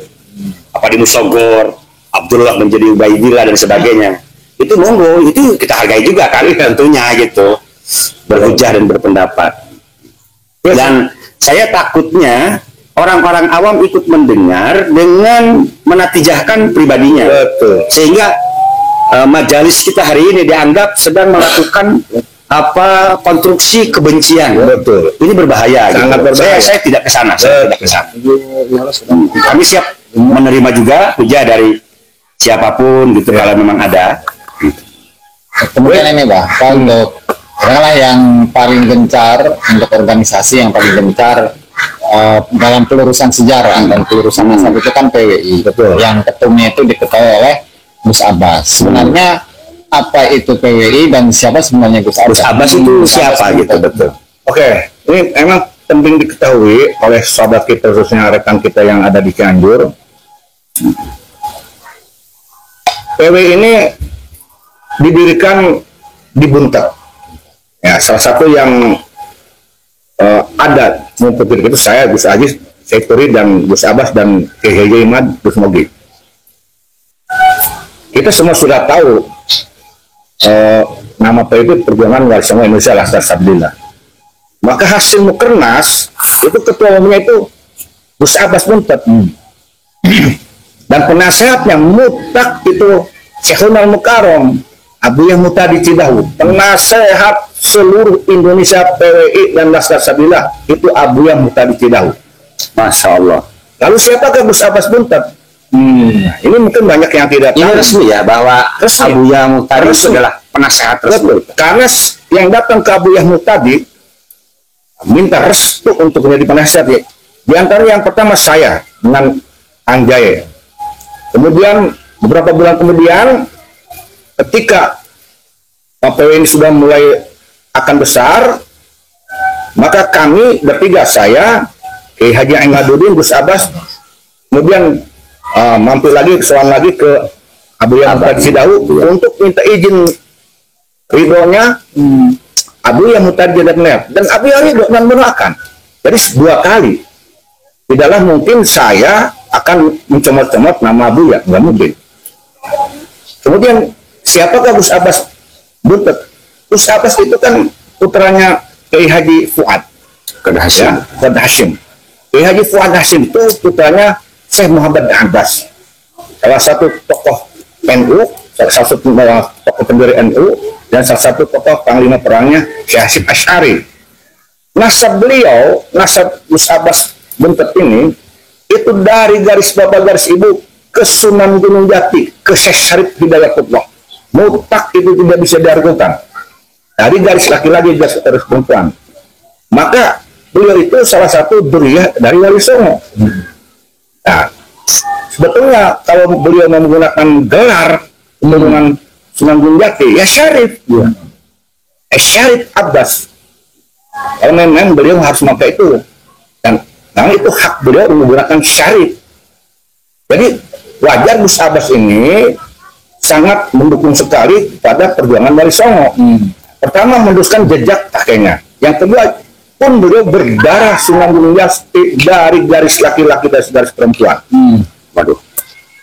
Apa di Musogor, Abdullah menjadi Ubaidillah dan sebagainya? Itu monggo, itu kita hargai juga kan tentunya gitu. Berhujah dan berpendapat. Dan saya takutnya orang-orang awam ikut mendengar dengan menatijahkan pribadinya. Betul. Sehingga majelis kita hari ini dianggap sedang melakukan konstruksi kebencian. Betul. Ini berbahaya. Sangat gitu. berbahaya. Saya tidak ke sana. Saya tidak ke sana. Kami siap menerima juga hujah dari siapapun gitu kalau memang ada. Kemudian ini Pak, untuk katakanlah yang paling gencar, untuk organisasi yang paling gencar dalam pelurusan sejarah dan pelurusan nasab itu kan PWI. Betul. Yang ketumnya itu diketahui oleh Gus Abbas. Sebenarnya apa itu PWI dan siapa sebenarnya Gus Abbas? Gus Abbas itu siapa gitu, betul. Oke, ini emang penting diketahui oleh sahabat kita, khususnya rekan kita yang ada di Cianjur. PWI ini didirikan di Buntet. Ya, salah satu yang ada mempikir itu saya, Gus Aziz, Sektori, dan Gus Abbas, dan Kiai Imad, Gus Mogi. Kita semua sudah tahu nama PWI Perjuangan Wali Songo Indonesia Laskar Sabdillah. Maka hasil Mukernas itu ketua umumnya itu Gus Abbas Buntet. Dan penasehatnya mutlak itu Syekhul Mukarram Abu Yah Mutadi Cidahu. Penasehat seluruh Indonesia PWI dan Laskar Sabdillah itu Abu Yah Mutadi Cidahu. Masya Allah. Lalu siapakah Gus Abbas Buntet? Ini mungkin banyak yang tidak tahu. Ini resmi ya bahwa Resmi. Abu Yah Mutadi itu Resmi. adalah penasehat resmi. Betul. Karena yang datang ke Abu Yah Mutadi minta restu untuk menjadi penasehat. Ya. Di antara yang pertama saya dengan Anjay. Kemudian beberapa bulan kemudian ketika PWI ini sudah mulai akan besar, maka kami bertiga, saya, Kiai Haji Engadudin, Gus Abbas, kemudian mampir lagi, soal lagi ke Abu Yah Mutadi Cidahu untuk minta izin ridhonya Abu Yah Mutadi Cidahu, dan Abu Yah ridho dan mendoakan. Jadi 2 kali. Tidaklah mungkin saya akan mencomot-comot nama Abu Yah, nggak mungkin. Kemudian siapakah Gus Abbas Buntet? Gus Abbas itu kan putranya Kiai Haji Fuad Hashim. Fuad Hashim. Kiai Haji Fuad Hashim itu putranya Syekh Muhammad Abbas, salah satu tokoh NU, salah satu tokoh pendiri NU, dan salah satu tokoh panglima perangnya Syekh Hasyim Asy'ari. Nasab beliau, nasab Gus Abbas Buntet ini, itu dari garis bapak garis ibu ke Sunan Gunung Jati, ke Syekh Syarif Hidayatullah. Mutlak itu tidak bisa diragukan. Dari garis laki-laki, garis perempuan. Maka beliau itu salah satu duriyah dari Wali Songo. Nah, sebetulnya kalau beliau menggunakan gelar keturunan Sunan Gunung Jati, ya Syarif. Syarif Abbas. Kalau memang beliau harus memakai itu. Dan karena itu hak beliau menggunakan Syarif. Jadi wajar Gus Abbas ini sangat mendukung sekali pada perjuangan Wali Songo. Pertama, meneruskan jejak kakeknya. Yang kedua, pun beliau berdarah Sunan Gunung Jati dari garis laki-laki dan garis perempuan. Waduh.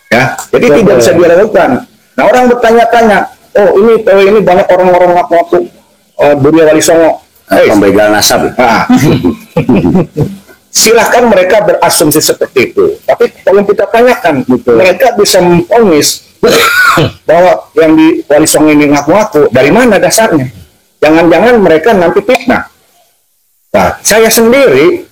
Ya, jadi tidak bisa diragukan. Nah, orang bertanya-tanya, oh ini PW ini banyak orang-orang ngaku-ngaku Durya Wali Songo. Pembegal nasab. Nah, silahkan mereka berasumsi seperti itu. Tapi kalau kita tanyakan, mereka bisa memponis bahwa yang di Wali Songo ini ngaku-ngaku, dari mana dasarnya? Jangan-jangan mereka nanti fitnah. Nah, saya sendiri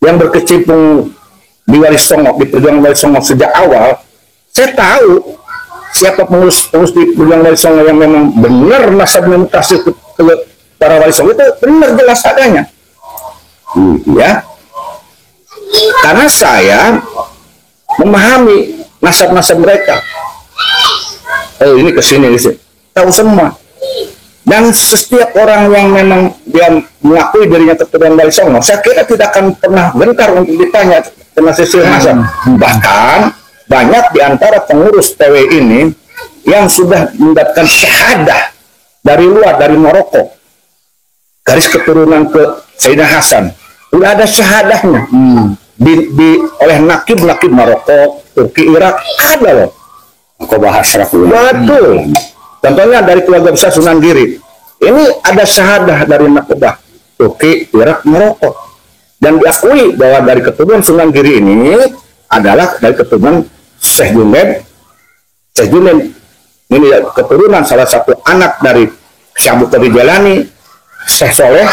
yang berkecimpung di Wali Songo, di perjuangan Wali Songo sejak awal, saya tahu siapa pengurus di perjuangan Wali Songo yang memang benar nasabnya mutasi ke para Wali Songo, itu benar jelas adanya. Ya, karena saya memahami nasab-nasab mereka. Oh ini kesini, tahu semua. Dan setiap orang yang memang dia mengakui dirinya keturunan Wali Songo, saya kira tidak akan pernah gentar untuk ditanya tentang silsilah nasab. Bahkan banyak di antara pengurus PW ini yang sudah mendapatkan syahadah dari luar, dari Maroko, garis keturunan ke Sayyidina Hasan, sudah ada syahadahnya oleh nakib Maroko, Turki, Irak, ada loh. Kau bahas Betul. Contohnya dari keluarga besar Sunan Giri. Ini ada syahadah dari nakibah Turki, Irak, Maroko. Dan diakui bahwa dari keturunan Sunan Giri ini adalah dari keturunan Syekh Junaid. Syekh Junaid ini keturunan salah satu anak dari Syekh Abdul Qadir Jalani, Syekh Soleh.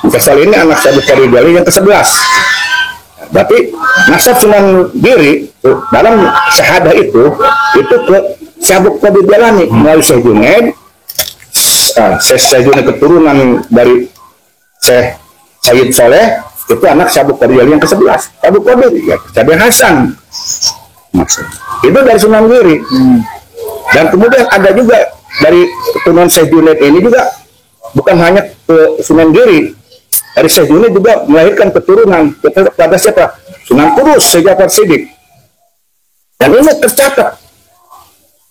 Syekh Soleh ini anak Syekh Abdul Qadir Jalani yang ke-11. Berarti nasab Sunan Giri dalam syahadah itu ke Syekh Abdul Qadir Jalani melalui Syekh Junaid. Syekh Junaid keturunan dari Syekh Sayyid Soleh, itu anak Syekh Abdul Qadir Jalani yang ke-11. Abdul Qadir ya Syekh Hasan. Itu dari Sunan Giri. Dan kemudian ada juga dari keturunan Syekh Junaid ini juga bukan hanya ke Sunan Giri. Dari Syekh Junaid juga melahirkan keturunan kepada siapa? Sunan Kudus, Syekh Ja'far Shiddiq. Dan ini tercatat.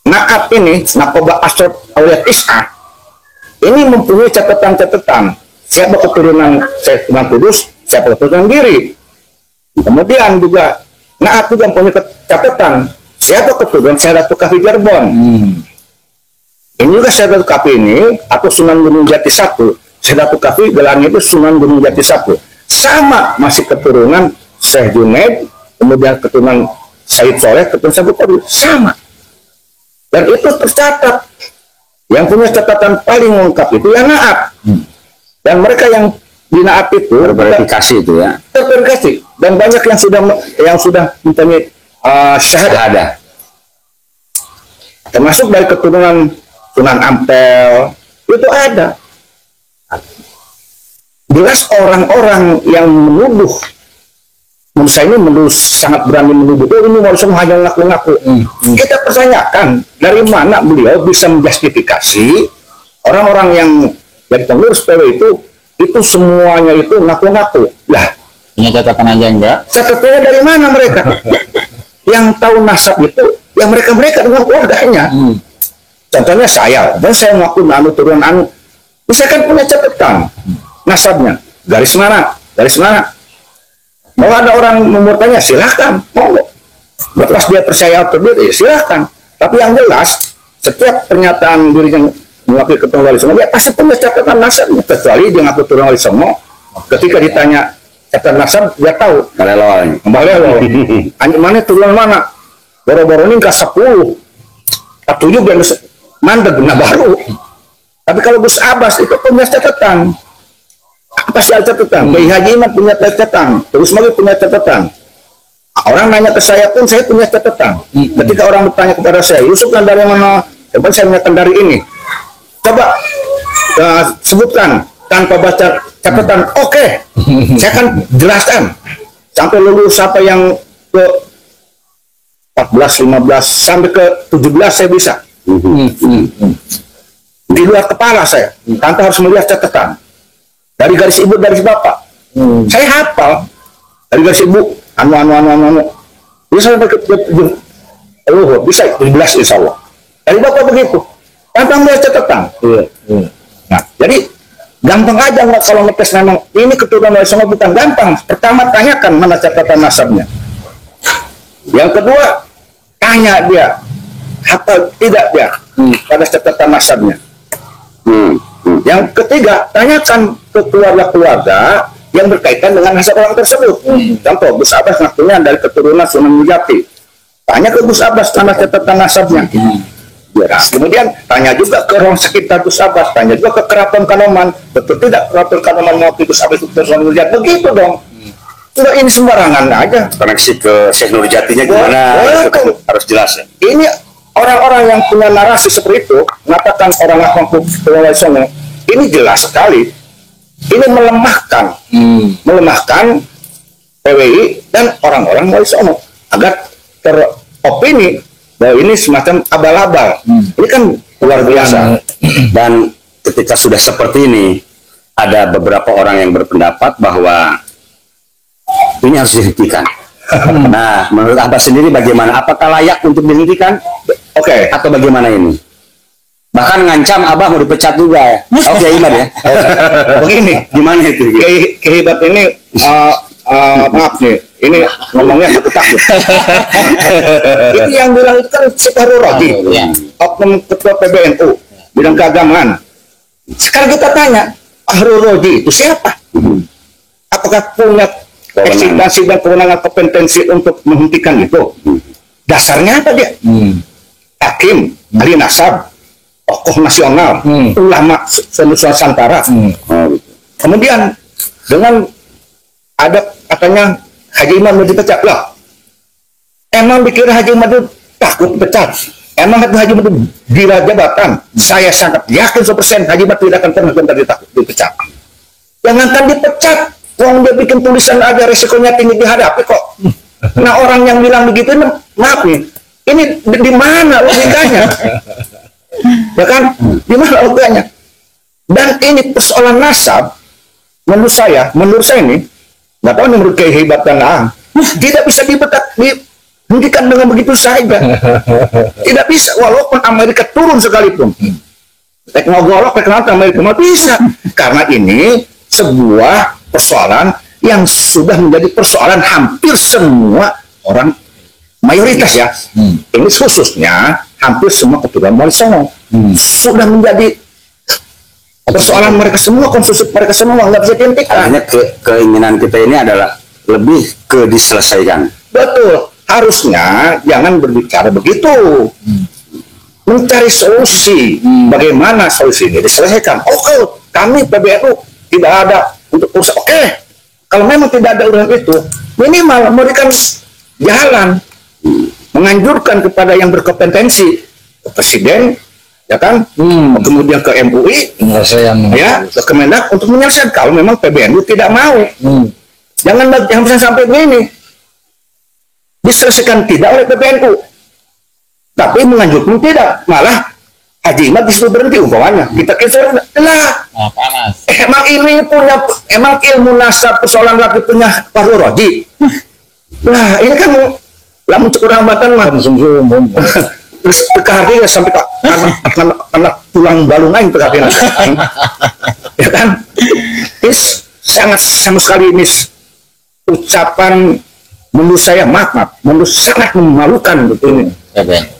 Nakab ini, Nakobah Asrad Auliat Is'ah, ini mempunyai catatan-catatan. Siapa keturunan Syekh Sunan Kudus, siapa keturunan Giri. Kemudian juga Nakab juga mempunyai catatan. Siapa keturunan Syekh Datuk Kafi Jarbon. Ini juga Syekh Datuk Kafi ini, atau Sunan Gunung Jati 1. Syekh Datuk Kafi gelarnya itu Sunan Gunung Jati 1. Sama, masih keturunan Syekh Junaid, kemudian keturunan Sayyid Soleh, keturunan Syekh Abdul Qadir. Sama. Dan itu tercatat. Yang punya catatan paling lengkap itu yang Naab. Dan mereka yang di Naab itu terverifikasi itu ya. Terverifikasi. Dan banyak yang sudah mempunyai syahadah. Termasuk dari keturunan Sunan Ampel itu ada. Jelas orang-orang yang menuduh, menurut saya ini sangat berani menuduh, ini Wali Songo hanya ngaku-ngaku. Kita pertanyakan, dari mana beliau bisa menjustifikasi orang-orang yang jadi pengurus PW itu semuanya itu ngaku-ngaku. Lah, punya catatan aja enggak? catatannya dari mana mereka? Yang tahu nasab itu, yang mereka dengan keluarganya. Contohnya saya, dan saya ngaku turunan anu, saya kan punya catatan nasabnya, garis mana. Mau ada orang memurtanya, silahkan, monggo. Lepas dia percaya atau tidak, ya silahkan. Tapi yang jelas, setiap pernyataan dirinya mengakui keturunan Wali Songo, dia pasti punya catatan nasabnya. Kecuali dia ngaku keturunan Wali Songo, ketika ditanya catatan nasab, dia tahu. Balelo. Mana turunan mana? Boro-boro ini ke 10. 7 yang mandeg, nah baru. Tapi kalau Gus Abbas itu punya catatan. Apa sih catatan? Kiai Haji Imam punya catatan. Terus lagi punya catatan. Orang nanya ke saya pun saya punya catatan. Ketika orang bertanya kepada saya, Yusuf kan dari mana? Coba saya menyatakan dari ini. Coba sebutkan tanpa baca catatan. Oke. Saya akan jelaskan. Sampai lulus sampai yang ke 14, 15 sampai ke 17 saya bisa. Di luar kepala saya, tanpa harus melihat catatan. Dari garis ibu, garis bapak. Saya hafal. Dari garis ibu, anu. Bisa sampai ke luhur, bisa 17 insya Allah. Dari bapak begitu. Tanpa melihat catatan. Nah, jadi gampang aja nggak kalau ngetes memang ini keturunan Wali Songo bukan gampang. Pertama tanyakan mana catatan nasabnya. Yang kedua, tanya dia hafal tidak dia pada catatan nasabnya. Yang ketiga, tanyakan ke keluarga-keluarga yang berkaitan dengan nasab orang tersebut. Contoh, Gus Abbas ngakunya dari keturunan Sunan Mujati. Tanya ke Gus Abbas tanda catatan nasabnya. Nah, kemudian tanya juga ke orang sekitar Gus Abbas, tanya juga ke keraton Kanoman. Betul tidak keraton Kanoman mengakui Gus Abbas itu Sunan Mujati? Begitu dong. Tidak ini sembarangan aja. Koneksi ke Syekh Nurjatinya gimana? Harus jelas ya. Ini orang-orang yang punya narasi seperti itu mengatakan orang ngaku Wali Songo, ini jelas sekali. Ini melemahkan PWI dan orang-orang Wali Songo agar teropini bahwa ini semacam abal-abal. Ini kan luar biasa. Dan ketika sudah seperti ini, ada beberapa orang yang berpendapat bahwa ini harus dihentikan. Nah, menurut Abah sendiri bagaimana? Apakah layak untuk dihentikan? Oke. Atau bagaimana ini? Bahkan ngancam Abah mau dipecat juga ya. Oke, Imad ya. Begini, Gimana itu? Kehibat ini maaf nih, ini ngomongnya takut. Ini yang bilang itu kan Syekh Roji, oknum ketua PBNU bidang keagamaan. Sekarang kita tanya, Roji itu siapa? Apakah punya eksistensi dan kewenangan kompetensi untuk menghentikan itu? Dasarnya apa dia? Hakim, ahli nasab, tokoh nasional, ulama Nusantara. Kemudian dengan ada katanya Haji Imad mau dipecat lah. Emang dikira Haji Imad itu takut pecat? Emang Haji Imad itu gila jabatan? Saya sangat yakin 100% Haji Imad tidak akan pernah takut dipecat. Jangankan dipecat, orang dia bikin tulisan aja resikonya tinggi dihadapi kok. Nah orang yang bilang begitu, maaf nih, ini di mana logikanya? Ya kan? Di mana logikanya? Dan ini persoalan nasab, menurut saya ini, nggak tahu nih menurut Kehibat dan tidak bisa dihentikan dengan begitu saja. Tidak bisa, walaupun Amerika turun sekalipun. Teknologi Amerika nggak bisa, karena ini sebuah persoalan yang sudah menjadi persoalan hampir semua orang mayoritas ya. Ini khususnya hampir semua keturunan Wali Songo sudah menjadi persoalan mereka semua, konsumsi mereka semua nggak bisa dihentikan. Artinya keinginan kita ini adalah lebih ke diselesaikan. Betul, harusnya jangan berbicara begitu. Mencari solusi, bagaimana solusi ini diselesaikan. Oke, kami PBNU tidak ada untuk urusan. Oke, kalau memang tidak ada urusan itu, minimal memberikan jalan, menganjurkan kepada yang berkompetensi, ke Presiden, ya kan, kemudian ke MUI, ya, ke Kemendak untuk menyelesaikan. Kalau memang PBNU tidak mau, jangan sampai begini, diselesaikan tidak oleh PBNU, tapi menganjurkan tidak, malah Haji Imad disuruh berhenti umpamanya. Kita kisah lah. Panas. Emang ini punya, emang ilmu nasab persoalan lagi punya Fahru Roji. Nah ini kan lamun kurang hambatan mah. Terus terkahari ya sampai karena tulang balungan terkahari. Ya kan? Ini sangat sama sekali ini ucapan menurut saya maaf, menurut sangat memalukan betul ini.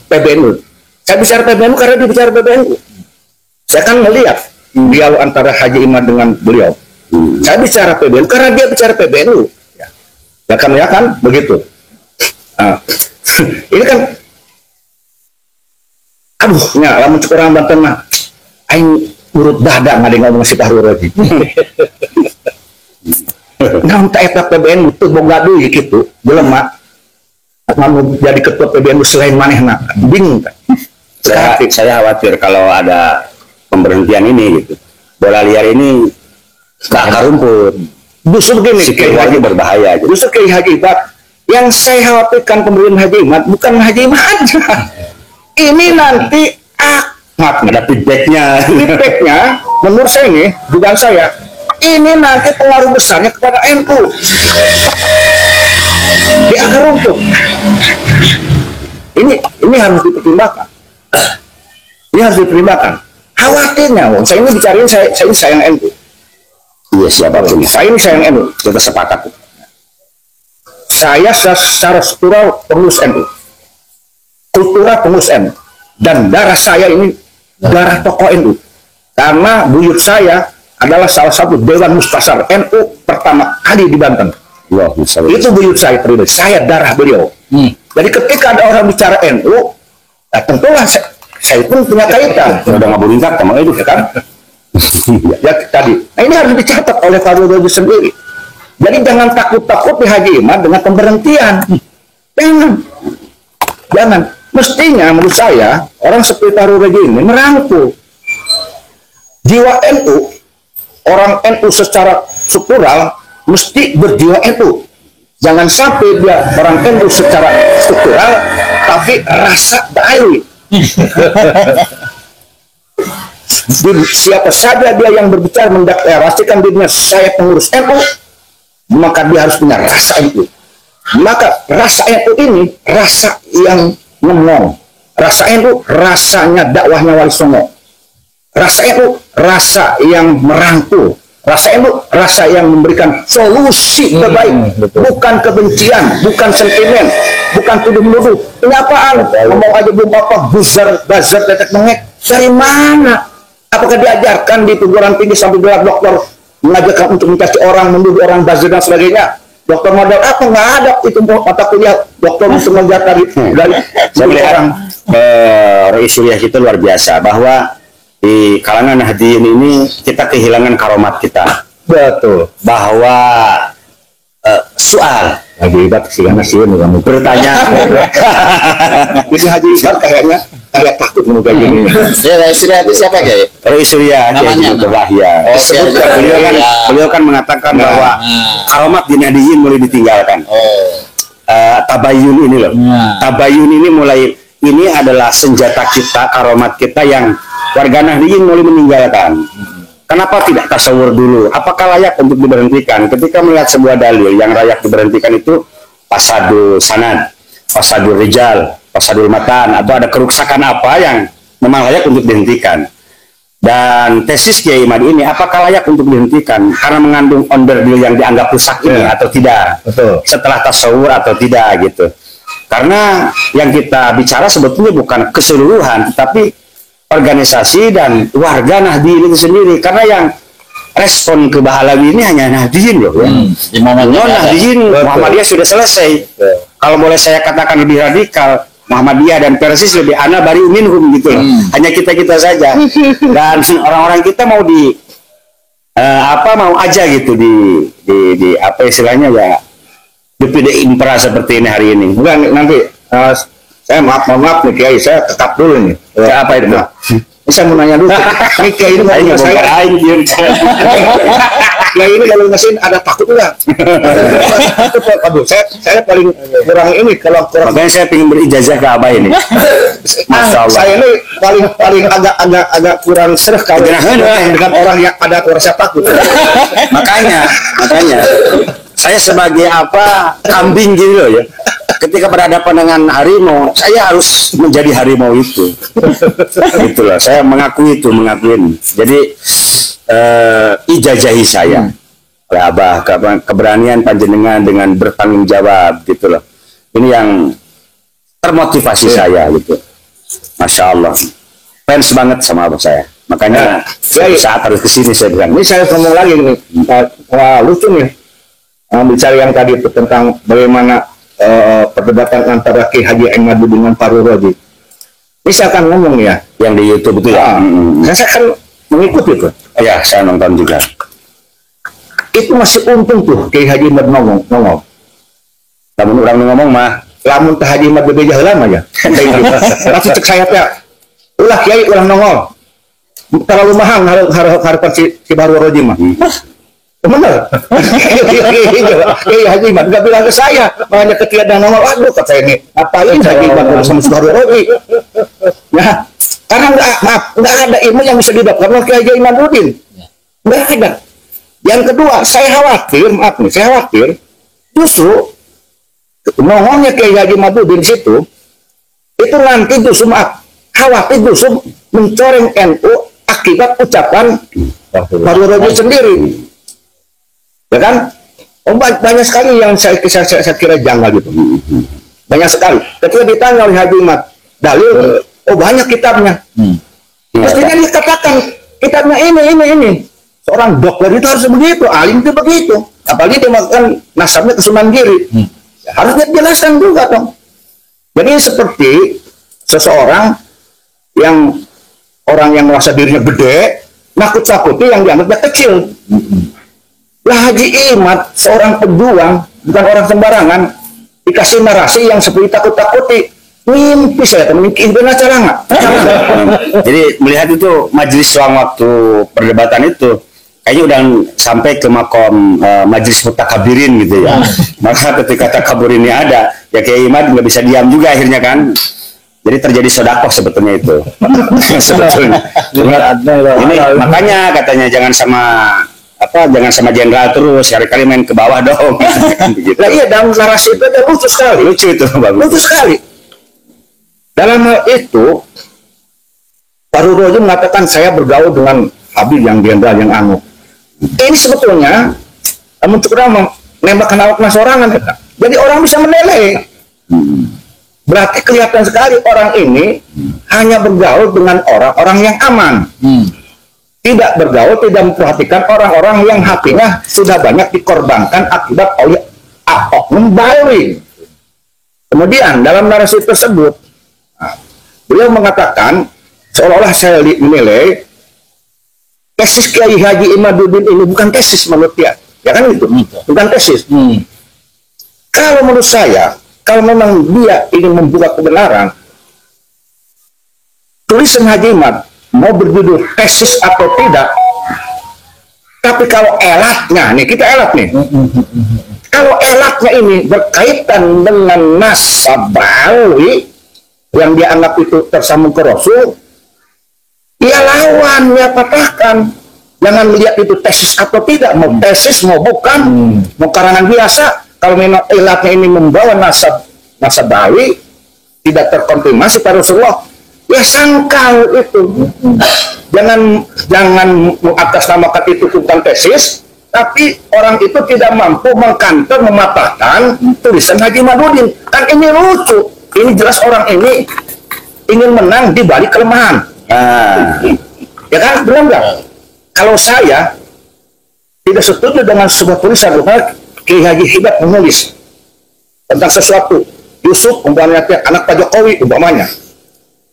PBNU. Saya bicara PBNU karena dia bicara PBNU. Saya kan melihat dialog antara Haji Imad dengan beliau. Saya bicara PBNU karena dia bicara PBNU. Ya kan begitu. Ini kan, aduh, ya, lamun cukup orang Banten mah, aing urut dada nggak ada yang ngomong si Fahru Roji. Nah, untuk eta PBNU itu boga duit gitu, belum mak. Mau jadi ketua PBNU selain manehna, bingung kan? Saya khawatir kalau ada pemberhentian ini gitu, bola liar ini ke akar rumput. Justru begini, Kiai Haji berbahaya. Gitu. Justru Kiai Haji Imad, yang saya khawatirkan pemerintahan Haji Imad bukan Haji Imad aja. Ini nanti ada feedbacknya. Feedbacknya, menurut saya ini, dugaan saya, ini nanti pengaruh besarnya kepada NU di akar rumput. Ini harus dipertimbangkan. Ini harus dipertimbangkan. Khawatirnya, saya ini bicarain saya ini sayang NU. Iya, siapapun. Saya ini sayang NU. Kita sepakat. Saya secara struktural pengurus NU. Kultural pengurus NU. Dan darah saya ini darah tokoh NU. Karena buyut saya adalah salah satu Dewan Mustasar NU pertama kali di Banten. Wow, itu buyut saya pribadi. Saya darah beliau. Jadi ketika ada orang bicara NU, nah tentulah saya pun punya kaitan. Udah nggak boleh tingkat sama itu, Ya kan? Ya tadi. Nah ini harus dicatat oleh Fahru Roji sendiri. Jadi jangan takut-takut di Haji Imad dengan pemberhentian. Jangan. Mestinya menurut saya orang seperti Fahru Roji ini merangkul jiwa NU. Orang NU secara struktural mesti berjiwa NU. Jangan sampai dia orang NU secara struktural tapi rasa Ba'awi. siapa saja dia yang berbicara mendeklarasikan dirinya saya pengurus NU, maka dia harus punya rasa NU. Maka rasa NU ini rasa yang ngomong, rasa NU rasanya dakwahnya Wali Songo, rasa NU rasa yang merangkul, rasa NU rasa yang memberikan solusi terbaik, bukan kebencian, bukan sentimen, bukan tuduh-menuduh. Ini apaan? Ngomong aja belum apa, buzzer, tetek mengek. Dari mana? Apakah diajarkan di perguruan tinggi sampai gelar doktor mengajarkan untuk mencaci orang, menuduh orang, buzzer dan sebagainya? Dokter model apa? Nggak ada itu mata kuliah dokter untuk mengajar dari saya melihat Roy Surya itu luar biasa, bahwa di kalangan Nahdliyin ini kita kehilangan karomat kita. betul. Bahwa soal Haji Ibat sih karena sih kamu bertanya ini Haji Ibat kayaknya kayak takut mau kayak gini. Ya, Roy Surya itu siapa Kiai? Roy Surya Namanya, Wahya. Surya. Beliau kan mengatakan bahwa karomat di Nahdliyin mulai ditinggalkan. Tabayun ini loh. Tabayun ini ini adalah senjata kita, karomat kita yang warga Nahdliyin mulai meninggalkan. Kenapa tidak tasawur dulu? Apakah layak untuk diberhentikan? Ketika melihat sebuah dalil yang layak diberhentikan itu fasadul sanad, fasadul rijal, fasadul matan, atau ada kerusakan apa yang memang layak untuk dihentikan. Dan tesis Kiai Imad ini apakah layak untuk dihentikan karena mengandung onderdil yang dianggap rusak ini atau tidak? Betul. Setelah tasawur atau tidak gitu. Karena yang kita bicara sebetulnya bukan keseluruhan, tapi organisasi dan warga Nahdliyin itu sendiri. Karena yang respon ke Bahalawi ini hanya Nahdliyin loh ya. Nahdliyin Muhammadiyah sudah selesai. Kalau boleh saya katakan lebih radikal, Muhammadiyah dan Persis lebih ana bari minhum gitu loh. Hanya kita saja. Dan orang-orang kita mau mau aja gitu di apa istilahnya ya, di impera seperti ini hari ini. Bukan nanti saya mohon maaf nih Kiai, saya tetap dulu nih. Apa itu? Saya mau nanya dulu. Ini Kiai ini ngomong sama saya. Kiai ini kalau mesin ada takut enggak? Aduh, saya paling kurang ini kalau kurang. Makanya saya ingin berijazah ke Abah ini. Masya Allah. Saya ini paling agak kurang serah kalau dengan orang yang ada rasa takut. makanya saya sebagai kambing gitu loh ya. Ketika berhadapan dengan harimau, saya harus menjadi harimau itu. Itulah, saya mengakui ini. Jadi ijazahi saya oleh Abah, keberanian panjenengan dengan bertanggung jawab gitu loh. Ini yang termotivasi saya gitu. Masya Allah, fans banget sama Abah saya. Makanya saat harus kesini saya bilang. Ini saya ngomong lagi nih, wah lucu nih. Bicara yang tadi itu tentang bagaimana perdebatan antara Ki Haji Ahmad dengan Farul Raji. Misalkan ngomong ya, yang di YouTube itu ya. Saya kan mengikuti itu. Ya, saya nonton juga. Itu masih untung tuh Ki Haji Ahmad ngomong. Namun orang ngomong mah, lamun Ki Haji Ahmad berbeda lama aja. Langsung cek saya ya. Ulah Kiai ulah nongol. Terlalu mahal harapan si Farul Raji mah. Benar. Kiai Haji Ahmad nggak bilang ke saya, makanya ketika dia nongol, aduh kata saya ini, apain Haji Ahmad sama Farul Raji? Ya, karena nggak ada ilmu yang bisa didapatkan oleh Kiai Haji Ahmadudin. Nggak ada. Yang kedua, saya khawatir, justru nongolnya Kiai Haji Ahmadudin situ, itu nanti justru khawatir justru mencoreng NU akibat ucapan Farul Raji sendiri. Ya kan? Banyak sekali yang saya kira janggal gitu. Banyak sekali. Ketika ditanya oleh Haji Ahmad dalil, banyak kitabnya. Mestinya dikatakan kitabnya ini. Seorang dokter itu harus begitu, alim itu begitu. Apalagi dia melakukan nasabnya ke Sunan Giri. Harus dijelaskan juga dong. Jadi seperti seseorang yang orang yang merasa dirinya gede, nakut-nakuti yang dianggapnya kecil. Lah Haji Ahmad seorang pejuang, bukan orang sembarangan, dikasih narasi yang seperti takut-takuti. Mimpi saya teman benar cara nggak? Jadi melihat itu majelis ruang waktu perdebatan itu kayaknya udah sampai ke makom majelis mutakabirin gitu ya. Maka ketika takabur ini ada, ya Kiai Ahmad nggak bisa diam juga akhirnya kan. Jadi terjadi sodakoh sebetulnya itu. Sebetulnya. Ini makanya katanya jangan sama jenderal terus, kali-kali main ke bawah dong. Begitu. Nah iya, dalam narasi itu ada lucu sekali. Lucu itu, bagus. Lucu sekali. Dalam hal itu, Fahru Roji mengatakan saya bergaul dengan Habib yang jenderal yang anu. Ini sebetulnya untuk menembakkan awak sorangan. Jadi orang bisa menilai. Berarti kelihatan sekali orang ini hanya bergaul dengan orang-orang yang aman. Tidak bergaul, tidak memperhatikan orang-orang yang hatinya sudah banyak dikorbankan akibat oleh oknum bawi. Kemudian dalam narasi tersebut, beliau mengatakan seolah-olah saya menilai tesis Kiai Haji Imaduddin ini bukan tesis menurut dia, ya kan itu, bukan tesis. Kalau menurut saya, kalau memang dia ingin membuka kebenaran, tulisan Haji Imad mau berjudul tesis atau tidak, tapi kalau elatnya, nih kita elat nih, kalau elatnya ini berkaitan dengan nasabawi yang dianggap itu tersambung ke Rasul, ya lawan, ya patahkan. Jangan melihat itu tesis atau tidak, mau tesis mau bukan, mau karangan biasa. Kalau memang elatnya ini membawa nasabawi, tidak terkonfirmasi pada Rasulullah, ya sangkal itu. Jangan mengatasnamakan itu tentang tesis, tapi orang itu tidak mampu mengkantor, mematahkan tulisan Haji Imaduddin. Kan ini lucu. Ini jelas orang ini ingin menang di balik kelemahan. Ya kan, benar nggak? Kalau saya tidak setuju dengan sebuah tulisan, Kiai Haji Hibad menulis tentang sesuatu, Yusuf umpamanya anak Pak Jokowi umpamanya,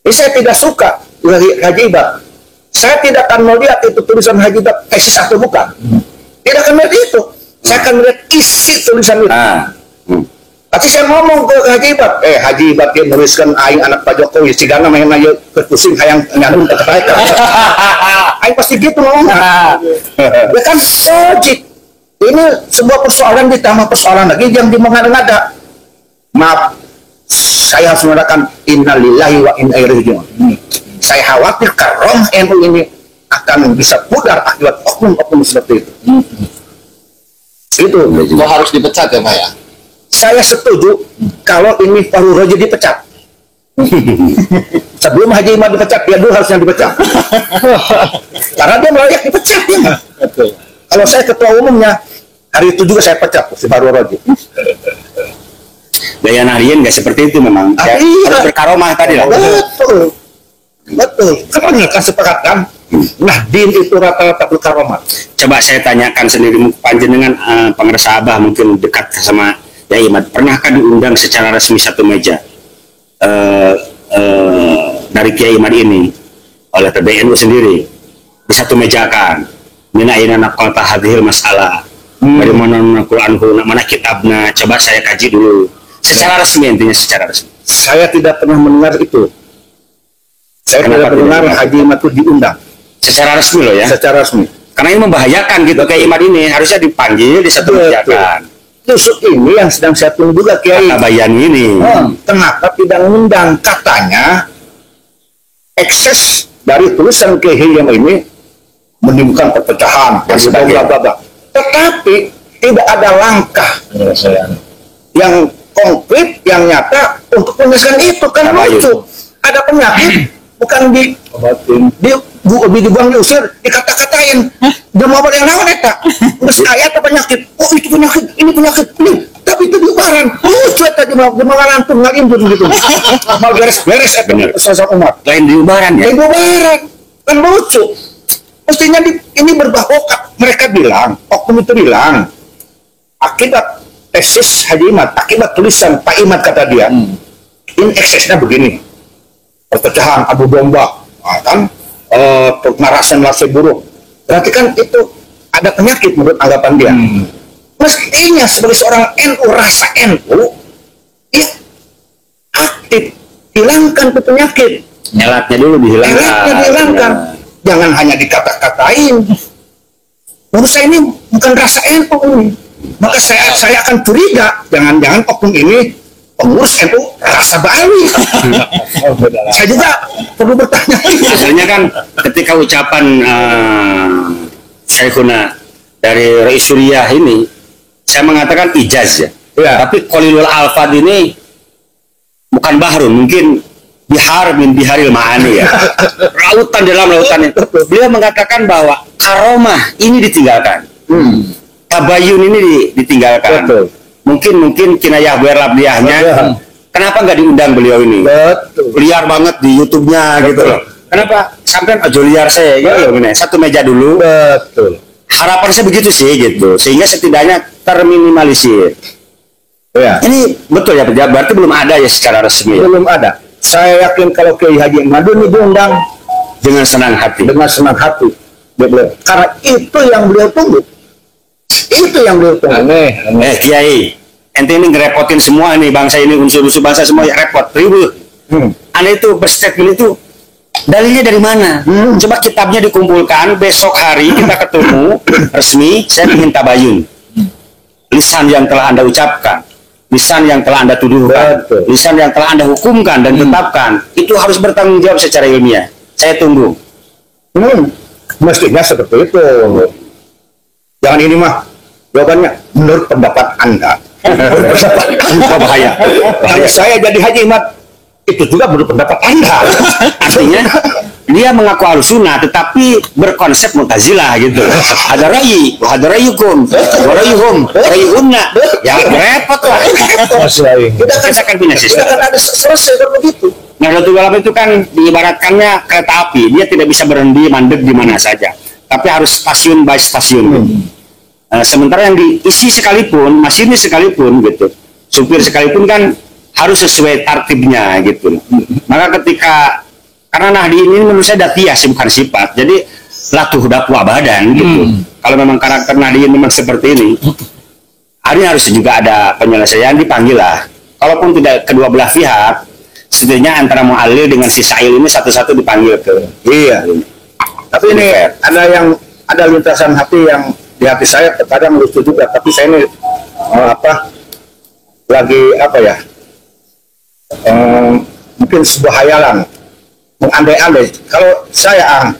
ini saya tidak suka Haji Hibad. Saya tidak akan melihat itu tulisan Haji Hibad tesis atau bukan. Tidak akan melihat itu. Saya akan melihat isi tulisan itu. Tapi saya ngomong ke Haji Hibad, Haji Hibad dia menuliskan aing anak Pak Jokowi, sigana main aja kepusing hayang nyandung kata-kata. Aing pasti gitu ngomongnya. Ya kan logik. Ini sebuah persoalan ditambah persoalan lagi yang dimengada-ngada. Maaf, saya harus mengatakan innalillahi wa inna ilaihi raji'un. Saya khawatir karomah NU ini akan bisa pudar akibat oknum-oknum seperti itu. Itu harus dipecat ya Pak ya? Saya setuju kalau ini Fahru Roji dipecat. Sebelum Haji Imad dipecat, dia dulu harusnya dipecat. Karena dia layak dipecat ya. Kalau saya ketua umumnya, hari itu juga saya pecat si Fahru Roji. Gaya Nahdien nggak seperti itu memang. Harus berkaromah tadi lah. Betul. Kan kan sepakat kan? Nahdien itu rata-rata berkaromah. Coba saya tanyakan sendiri, panjenengan pengerasa Abah mungkin dekat sama Kiai Imad, pernahkah diundang secara resmi satu meja dari Kiai Imad ini oleh PBNU sendiri di satu meja kan? Mina ina naqata hadhil masalah. Dari mana Quranku, mana kitabnya? Coba saya kaji dulu. Secara resmi, intinya secara resmi. Saya tidak pernah mendengar itu. Saya tidak mendengar Haji Imad itu diundang. Secara resmi loh ya? Secara resmi. Karena ini membahayakan gitu, kayak Imad ini harusnya dipanggil di satu meja kan. Justru ini yang sedang saya tunggu juga Kiai. Kata Bayan ini. Kenapa tidak mengundang? Katanya ekses dari tulisan Kiai yang ini menimbulkan perpecahan dan sebagainya. Tetapi tidak ada langkah yang konkret, yang nyata untuk menyelesaikan itu. Kan lucu. Ada penyakit bukan dibuang diusir, dikata-katain. Dia mau yang lawan eta. Terus ayat apa penyakit? Oh itu penyakit, ini penyakit, ini. Tapi itu diubaran. Lucu eta di mengaran tuh ngalimbun gitu. Mau beres-beres eta sosok umat. Lain diubaran ya? Diubaran. Kan lucu. Mestinya ini berbahwa mereka bilang, oknum itu bilang, akibat tesis Haji Imad, akibat tulisan Pak Imad kata dia, ini eksesnya begini. Perpecahan Abu Domba, kan penarasan nasi buruk. Berarti kan itu ada penyakit menurut anggapan dia. Mestinya sebagai seorang NU, rasa NU, ya aktif, hilangkan itu penyakit. Elatnya dulu dihilangkan. Elatnya dihilangkan. Jangan hanya dikata-katain. Menurut saya ini bukan rasa NU ini. Maka saya akan curiga, jangan-jangan oknum ini pengurus NU rasa Bali. Saya juga perlu bertanya. Sebenarnya kan ketika ucapan Syekhuna dari Rais Suriah ini, saya mengatakan ijaz ya. Ya. Tapi Qalilul Alfad ini bukan bahrun, mungkin bihar min biharil ma'ani ya. Lautan dalam lautan itu. Beliau mengatakan bahwa karomah ini ditinggalkan. Tabayun ini ditinggalkan. Betul. Mungkin kinayah berlabiahnya. Betul. Kenapa nggak diundang beliau ini? Betul. Liar banget di YouTube-nya gitu loh. Kenapa sampai aja liar saya gitu loh, gini. Satu meja dulu. Betul. Harapan saya begitu sih gitu. Sehingga setidaknya terminimalisir. Ya. Ini betul ya, berarti belum ada ya secara resmi. Belum ada. Saya yakin kalau Kiai Haji Madu ini diundang Dengan senang hati. dengan senang hati. Dia bilang, karena itu yang beliau tunggu. Itu yang beliau tunggu. Aneh. Kiai, ente ini ngerepotin semua nih bangsa ini, unsur-unsur bangsa semua ya repot, ribut. Aneh itu berstatement itu dalilnya dari mana? Coba kitabnya dikumpulkan, besok hari kita ketemu resmi, saya ingin tabayun. Lisan yang telah Anda ucapkan, lisan yang telah Anda tuduhkan, Betul. lisan yang telah Anda hukumkan dan tetapkan, itu harus bertanggung jawab secara ilmiah. Saya tunggu. Mestinya seperti itu. Jangan ini mah jawabannya menurut pendapat Anda. Bahaya. Bahaya. Saya jadi Haji Imad itu juga menurut pendapat Anda. Artinya dia mengaku Ahlussunnah tetapi berkonsep Mu'tazilah gitu. Ada rayukum, wa rayuhum, rayuhunna. Ya repot lah. Kita kan punya sistem. Tidak akan ada selesai kalau begitu. Nahdlatul Ulama itu kan diibaratkannya kereta api, dia tidak bisa berhenti mandek di mana saja, tapi harus stasiun by stasiun. Sementara yang diisi sekalipun, masinis sekalipun gitu, supir sekalipun kan harus sesuai tertibnya gitu. Maka ketika karena Nahdien ini menurut saya datiyah sih bukan sifat, jadi latuh dakwa badan gitu. Kalau memang karakter Nahdien memang seperti ini, hari harus juga ada penyelesaian, dipanggil lah. Kalaupun tidak kedua belah pihak, setidaknya antara Mu'allil dengan si Sa'il ini satu-satu dipanggil ke. Iya. Tapi ini ada lintasan hati yang di hati saya terkadang lucu juga. Tapi saya ini mungkin sebuah hayalan, mengandai-andai. Kalau saya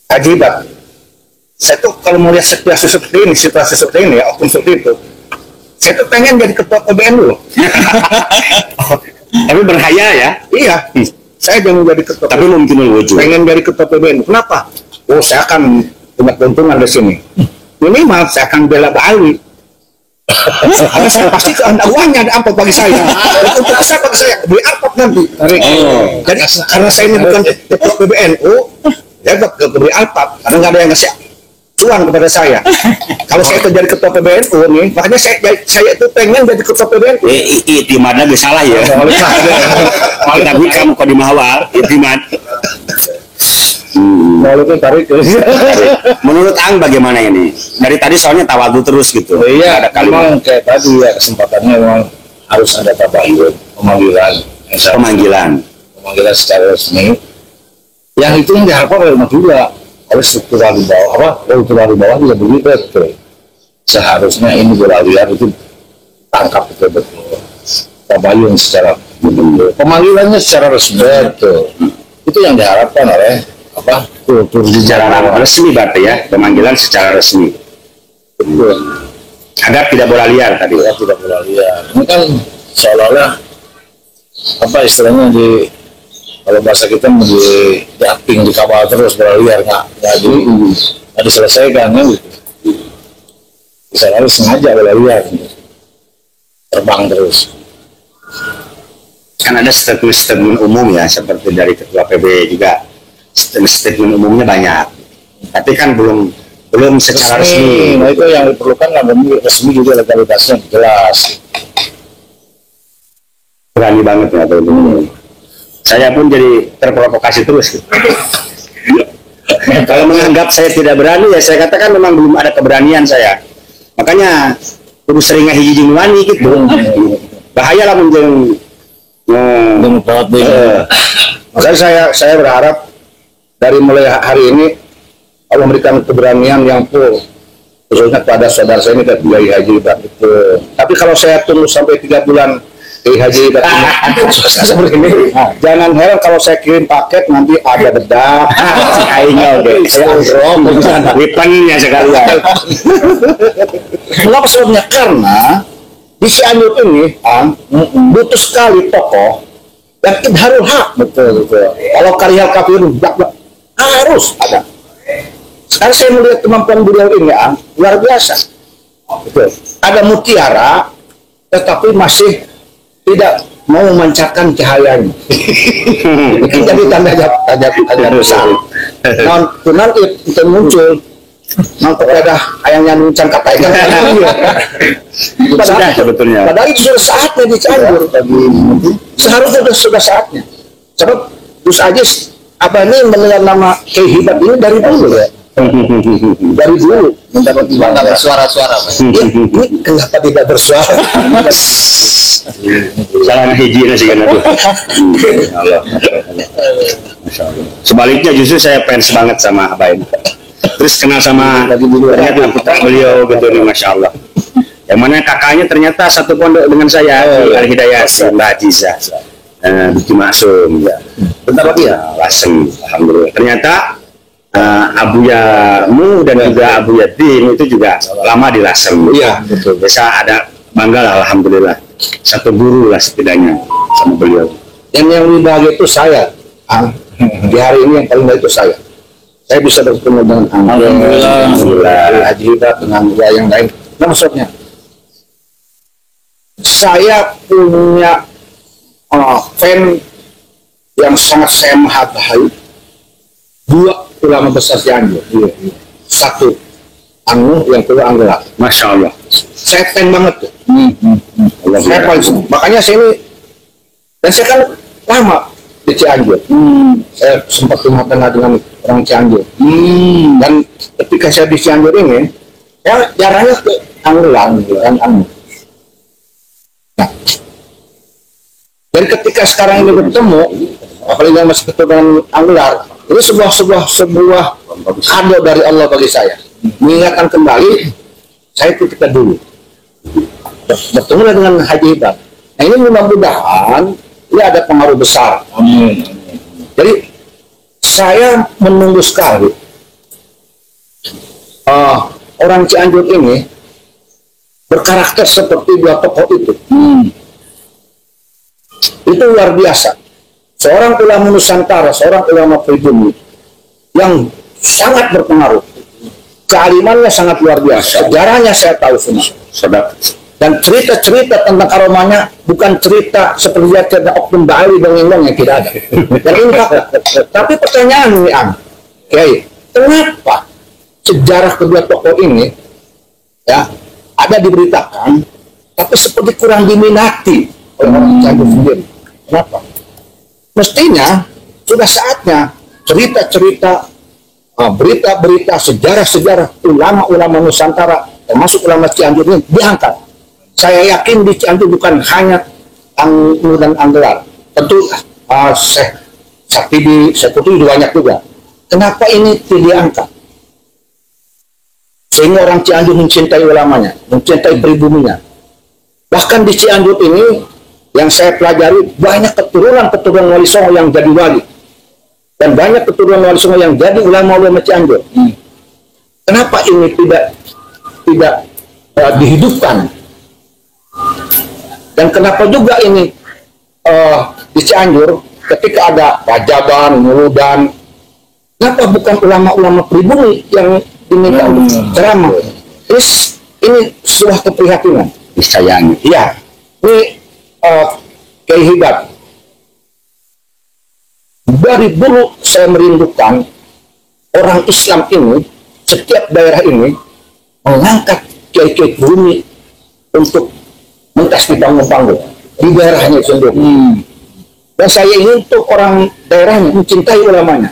Haji Ibad, saya tuh kalau melihat situasi seperti ini ya, oknum seperti itu, saya tuh pengen jadi ketua PBN dulu. Tapi berhaya ya. Iya, saya pengen jadi ketua. Tapi mungkin wujud. Pengen jadi ketua PBN. Kenapa? Oh, saya akan punya keuntungan di sini. Minimal saya akan bela Bali. Karena saya pasti ada uangnya, ada amplop bagi saya. Untuk saya bagi saya beli amplop nanti. Jadi karena saya ini bukan ketua PBNU, ya beli amplop. Karena nggak ada yang ngasih uang kepada saya. Kalau saya jadi ketua PBNU nih, makanya saya itu pengen jadi ketua PBNU. Itimad lagi salah ya. Tapi kamu kok di mawar, itimad. Walaupun tarik. Menurut Ang bagaimana ini? Dari tadi soalnya tawadu terus gitu. Iya, ada kalimat memang kayak tadi ya, kesempatannya memang harus ada tabayun, pemanggilan secara resmi. Yang itu yang diharapkan oleh Madura, oleh struktural di bawah, kultural di bawah juga begitu. Seharusnya ini bola liar itu tangkap betul-betul, tabayun secara betul, pemanggilannya secara resmi. Itu yang diharapkan oleh kultur secara resmi berarti ya, pemanggilan secara resmi. Agar tidak bola liar tadi. Ya, tidak bola liar. Ini kan seolah-olah istilahnya kalau bahasa kita di aping di kapal terus bola liar nggak diselesaikan kan gitu. Misalnya sengaja bola liar terbang terus. Kan ada statement umum ya, seperti dari ketua PB juga statement umumnya banyak, tapi kan belum secara resmi. Nah itu yang diperlukan kan resmi juga, legalitasnya jelas. Berani banget ya teman-teman. Saya pun jadi terprovokasi terus. Kalau menganggap saya tidak berani ya saya katakan memang belum ada keberanian saya. Makanya terus sering hiji wani gitu. Bahaya lah menjeng. Makanya saya berharap dari mulai hari ini Allah memberikan keberanian yang full khususnya pada saudara saya ini Kiai Haji Ibat itu. Tapi kalau saya tunggu sampai 3 bulan Kiai Haji Ibat seperti ini, jangan heran kalau saya kirim paket nanti ada bedak, kayaknya udah Lipannya sekalian. Kenapa sebabnya? Karena di Cianjur ini butuh sekali tokoh yang idharul haq, betul. Kalau karya kafir harus ada. Sekarang saya melihat kemampuan beliau ini luar biasa. Betul. Ada mutiara, tetapi masih tidak mau memancarkan cahayanya. Ini jadi tanda besar. Nah, itu muncul. Mangkuk ada ayamnya nuncang kata ikan. Sudah sebetulnya. Padahal itu sudah saatnya di Cianjur. Seharusnya sudah saatnya. Sebab Gus Ajis apa ini mendengar nama Kiai Hibat ini dari dulu ya. Dari dulu mendapat bersuara-suara. Ini kenapa tidak bersuara? Salah hiji sih kan aduh. Sebaliknya justru saya fans banget sama Abah ini. Terus kenal sama ternyata putra beliau gitu nih, Masya Allah. Yang mana kakaknya ternyata satu pondok dengan saya, Al Hidayah, Mbak Aziza, Bukti Maksum, ya. Bentar lagi ya. Lasem, alhamdulillah. Ternyata Abuyamu dan juga Abuya Din itu juga lama di Lasem. Iya, betul. Biasa ada bangga lah, alhamdulillah. Satu guru lah setidaknya sama beliau. Yang lebih bahagia itu saya. Di hari ini yang paling baik itu saya. Saya bisa bertemu dengan Alhamdulillah, Haji Hibat dengan yang lain. Nah, maksudnya saya punya fan yang sangat saya menghargai. 2 ulama besar Cianjur. Satu Anu, yang kedua Anggela. Masya Allah. Saya fan banget tuh. Saya paling senang. Makanya saya ini, dan saya kan lama di Cianjur. Saya sempat rumah tengah dengan orang Cianjur. Dan ketika saya di Cianjur ini, ya jarangnya ke Anggelang, kan Anu. Nah, dan ketika sekarang ini bertemu, apalagi yang masih ketemu dengan Anggelar, ini sebuah kado dari Allah bagi saya. Mengingatkan kembali saya ketika dulu bertemu dengan Haji Hibat. Nah, ini mudah-mudahan ini ada pengaruh besar. Amin. Jadi saya menunggu sekali orang Cianjur ini berkarakter seperti 2 tokoh itu. Itu luar biasa. Seorang ulama Nusantara, seorang ulama pribumi yang sangat berpengaruh. Kealimannya sangat luar biasa. Sejarahnya saya tahu semua. Dan cerita-cerita tentang aromanya bukan cerita seperti cerita Oknum Bali dongeng-dongeng yang tidak ada. Dan ini fakta. Tapi pertanyaan ini, kenapa sejarah kedua tokoh ini ya ada diberitakan, tapi seperti kurang diminati oleh orang Cianjur sendiri? Kenapa? Mestinya sudah saatnya cerita-cerita, berita-berita, sejarah-sejarah ulama-ulama Nusantara, termasuk ulama Cianjur ini diangkat. Saya yakin di Cianjur bukan hanya Angnu dan Anggelar, tentu Syekh Saktibi, Syekh Putri banyak juga. Kenapa ini tidak diangkat? Sehingga orang Cianjur mencintai ulamanya, mencintai pribuminya. Bahkan di Cianjur ini yang saya pelajari banyak keturunan Wali Songo yang jadi wali, dan banyak keturunan Wali Songo yang jadi ulama-ulama Cianjur. Kenapa ini tidak dihidupkan? Dan kenapa juga ini di Cianjur ketika ada Pajaban, Muludan, kenapa bukan ulama-ulama pribumi yang diminta untuk ceramah? Ini sebuah keprihatinan. Disayangi. Iya. Ini Kiai Hibat. Dari dulu saya merindukan orang Islam ini, setiap daerah ini mengangkat kiai-kiai pribumi untuk mentas di panggung-panggung di daerahnya sendiri. Dan saya ingin untuk orang daerahnya mencintai ulamanya.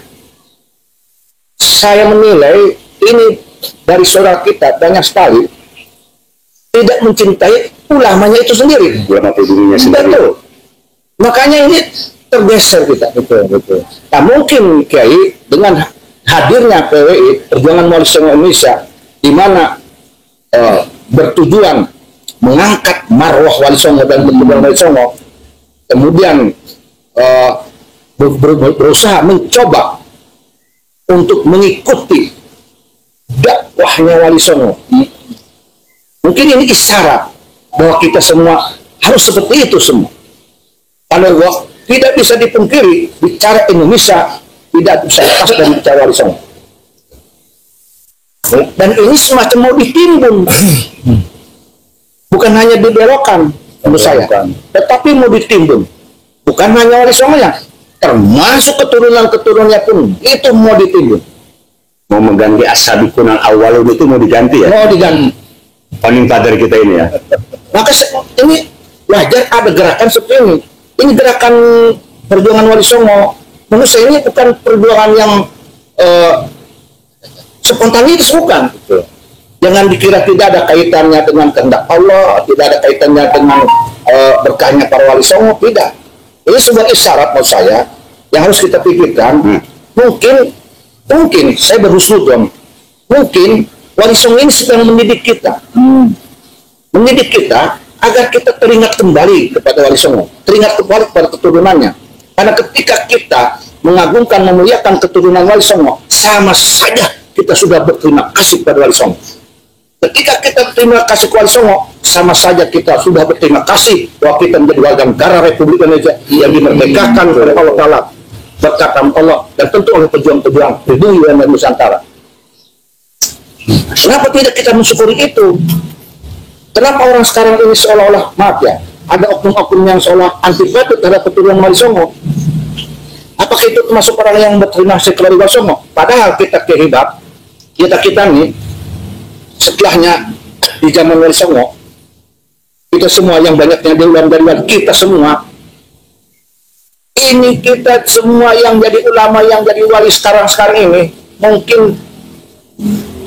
Saya menilai ini dari saudara kita banyak sekali tidak mencintai ulamanya itu sendiri. Ulama pribuminya sendiri. Betul. Makanya ini tergeser kita. Betul. Nah, mungkin Kiai dengan hadirnya PWI Perjuangan Wali Songo Indonesia, di mana bertujuan mengangkat marwah Wali Songo dan keturunan Wali Songo, kemudian berusaha mencoba untuk mengikuti dakwahnya Wali Songo. Mungkin ini isyarat bahwa kita semua harus seperti itu semua. Karena tidak bisa dipungkiri, bicara Indonesia tidak bisa lepas dari bicara Wali Songo. Dan ini semacam mau ditimbun, bukan hanya dibelokkan menurut saya, tetapi mau ditimbun. Bukan hanya Wali Songo ya, termasuk keturunan-keturunannya pun itu mau ditimbun. Mau mengganti Ashabikun al-awwalun itu mau diganti ya? Mau diganti. Founding father kita ini ya. Maka ini wajar ada gerakan seperti ini. Ini gerakan perjuangan Wali Songo. Menurut saya ini bukan perjuangan yang spontanitas, bukan. Jangan dikira tidak ada kaitannya dengan kehendak Allah, tidak ada kaitannya dengan berkahnya para Wali Songo, tidak. Ini sebuah isyarat menurut saya yang harus kita pikirkan. Mungkin saya berhusnuzon, mungkin Wali Songo ini sedang mendidik kita, mendidik kita agar kita teringat kembali kepada Wali Songo, teringat kembali kepada keturunannya. Karena ketika kita mengagungkan, memuliakan keturunan Wali Songo, sama saja kita sudah berterima kasih kepada Wali Songo. Ketika kita berterima kasih kepada Wali Songo, sama saja kita sudah berterima kasih bahwa kita menjadi warga negara Republik Indonesia yang dimerdekakan oleh Allah Ta'ala, berkat Allah, dan tentu oleh pejuang-pejuang Pribumi dan Nusantara. Kenapa tidak kita mensyukuri itu? Kenapa orang sekarang ini seolah-olah, maaf ya, ada oknum-oknum yang seolah antipati terhadap keturunan Wali Songo? Apakah itu termasuk orang yang berterima kasih kepada Wali Songo? Padahal kita kehibat, kita nih, setelahnya di zaman Wali Songo, kita semua yang banyaknya di luar dari kita semua, ini kita semua yang jadi ulama, yang jadi wali sekarang ini, mungkin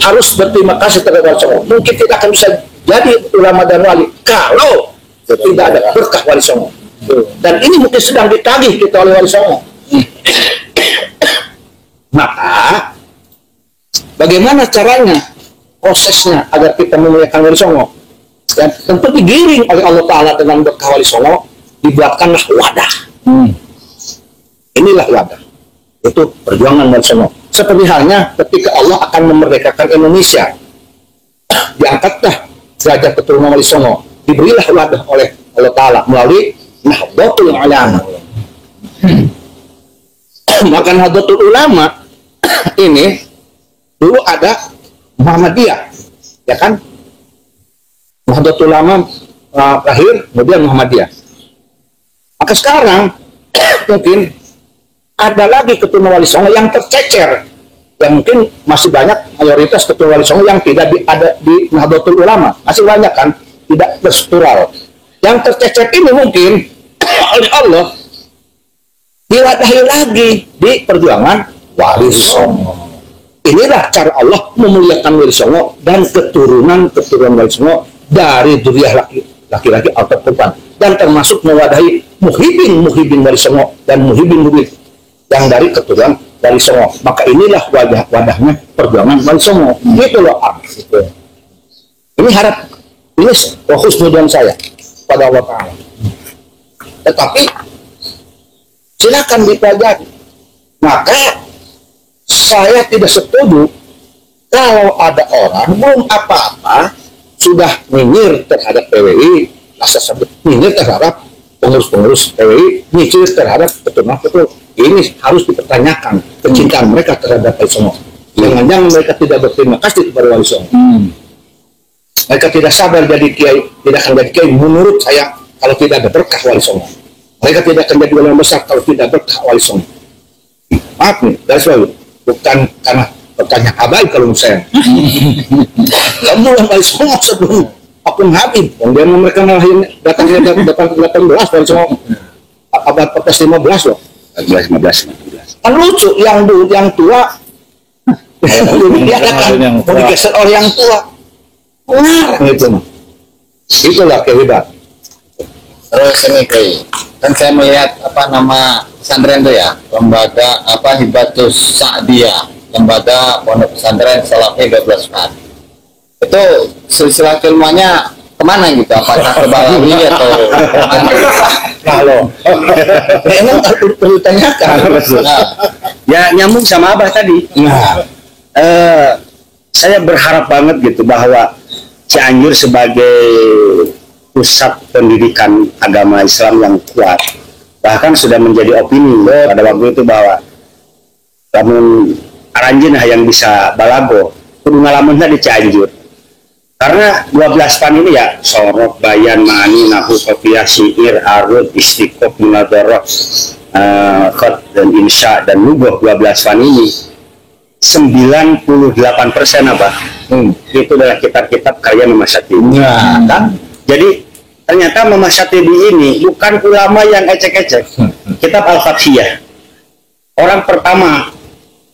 harus berterima kasih terhadap Wali Songo. Mungkin tidak akan bisa jadi ulama dan wali kalau tidak ada berkah Wali Songo. Dan ini mungkin sedang ditagih kita oleh Wali Songo. Maka bagaimana caranya, prosesnya agar kita memuliakan Wali Songo? Dan tentu digiring oleh Allah Ta'ala dengan berkah Wali Songo, dibuatkanlah wadah. Inilah wadah, itu perjuangan Wali Songo. Seperti halnya ketika Allah akan memerdekakan Indonesia, diangkatlah derajat keturunan Wali Songo, diberilah wadah oleh Allah Ta'ala melalui Nahdlatul Ulama. Maka Nahdlatul Ulama ini dulu ada Muhammadiyah, ya kan? Nahdlatul Ulama lahir, kemudian Muhammadiyah. Maka sekarang mungkin ada lagi keturunan Wali Songo yang tercecer, yang mungkin masih banyak mayoritas keturunan Wali Songo yang tidak ada di Nahdlatul Ulama, masih banyak kan, tidak terstruktural. Yang tercecer ini mungkin oleh Allah diwadahi lagi di perjuangan Wali Songo. Inilah cara Allah memuliakan Wali Songo dan keturunan Wali Songo dari zuriyah laki-laki atau perempuan, dan termasuk mewadahi muhibin Wali Songo dan muhibin yang dari keturunan Wali Songo. Maka inilah wadahnya perjuangan Wali Songo. Gitu loh. Ini harap, ini husnuzon saya pada Allah Ta'ala. Tetapi silakan dipelajari. Maka saya tidak setuju kalau ada orang belum apa-apa sudah nyinyir terhadap PWI, rasa sebut nyinyir terhadap pengurus-pengurus PWI, nyinyir terhadap keturunan. Ini harus dipertanyakan kecintaan mereka terhadap Wali Songo. Jangan-jangan mereka tidak berterima kasih kepada Wali Songo. Mereka tidak sabar jadi kiai, tidak akan jadi kiai menurut saya kalau tidak ada berkah Wali Songo. Mereka tidak akan jadi ulama besar kalau tidak berkah Wali Songo. Maaf nih, dari selalu bukan karena bertanya abai kalau menurut saya. Kamu Wali Songo sebelum Akun Habib, kemudian mereka ngalahin datangnya 18 Wali Songo abad 15 loh. 15. Kan lucu, yang tua diadakan mau digeser oleh yang tua. Itu itulah kehebat. Terus ini kan saya melihat nama pesantren itu ya, lembaga Hibatus Sa'diyah, lembaga pondok pesantren Salafi 12 Fat. Itu silsilah keilmuannya kemana gitu? Apakah ke Balawi atau kemana? Halo. Emang perlu tanyakan. Ya nyambung sama Abah tadi. Nah, Saya berharap banget gitu bahwa Cianjur sebagai pusat pendidikan agama Islam yang kuat, bahkan sudah menjadi opini pada waktu itu bahwa namun Aranjin yang bisa balago kudu ngalamunna di Cianjur. Karena 12 fan ini ya sorok, bayan, mani, nahu, kopiah, syair, arud, istiqoq, munadharah, khat dan insya dan nubuh 12 fan ini 98% apa? Itu adalah kitab-kitab karya Mama Syatibi. nah kan? Jadi ternyata Mama Syatibi ini bukan ulama yang ecek-ecek. Kitab Al-Fathiyah, orang pertama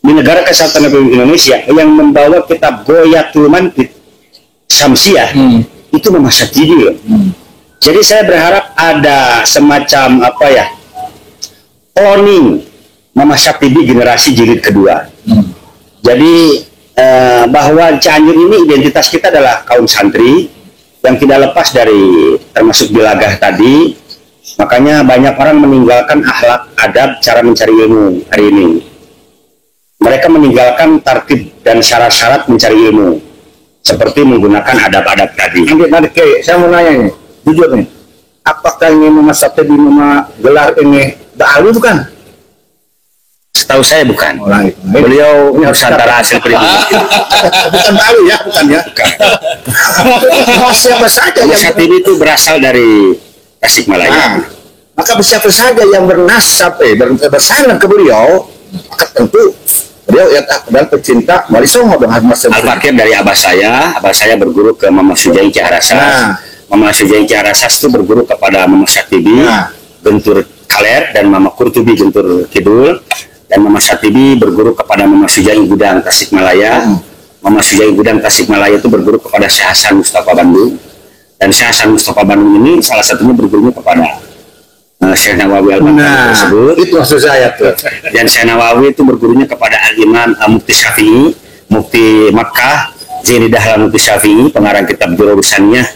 di negara kesatuan Republik Indonesia yang membawa kitab Ghoyatul Mantiq Syamsiyah, itu Mama Syatibi loh. Jadi saya berharap ada semacam apa ya, cloning Mama Syatibi generasi jilid kedua. Jadi bahwa Cianjur ini identitas kita adalah kaum santri yang tidak lepas dari termasuk Bilagah tadi. Makanya banyak orang meninggalkan akhlak, adab, cara mencari ilmu hari ini. Mereka meninggalkan tertib dan syarat-syarat mencari ilmu, seperti menggunakan adab-adab tadi. Nanti saya mau nanya nih, jujur nih, apakah ini Mama Syatibi Mama gelar ini Ba'alu bukan? Setahu saya bukan. Beliau Beliau Nusantara hasil pribadi. bukan Ba'alu ya, bukan ya? Siapa saja Mama yang Syatibi itu berasal dari Tasikmalaya. maka siapa saja yang bernasab bersanad ke beliau, maka tentu beliau ya dan pecinta Wali Songo dong Mas Al-Fakir dari abah saya berguru ke Mama Sujai Ciharasas. Mama Sujai Ciharasas itu berguru kepada Mama Syatibi, Gentur Kaler, dan Mama Kurtubi Gentur Kidul. Dan Mama Syatibi berguru kepada Mama Sujai Gudang Tasikmalaya. Mama Sujai Gudang Tasikmalaya itu berguru kepada Syekh Hasan Mustafa Bandung. Dan Syekh Hasan Mustafa Bandung ini salah satunya bergurunya kepada Syekh Nawawi Al-Baghdadi tersebut. itu maksud saya tuh. Dan Syekh Nawawi itu bergurunya kepada Al-Imam Mufti Syafi'i, Mufti Makkah, Zaini Dahlan Mufti Syafi'i, pengarang kitab Jurusaniyah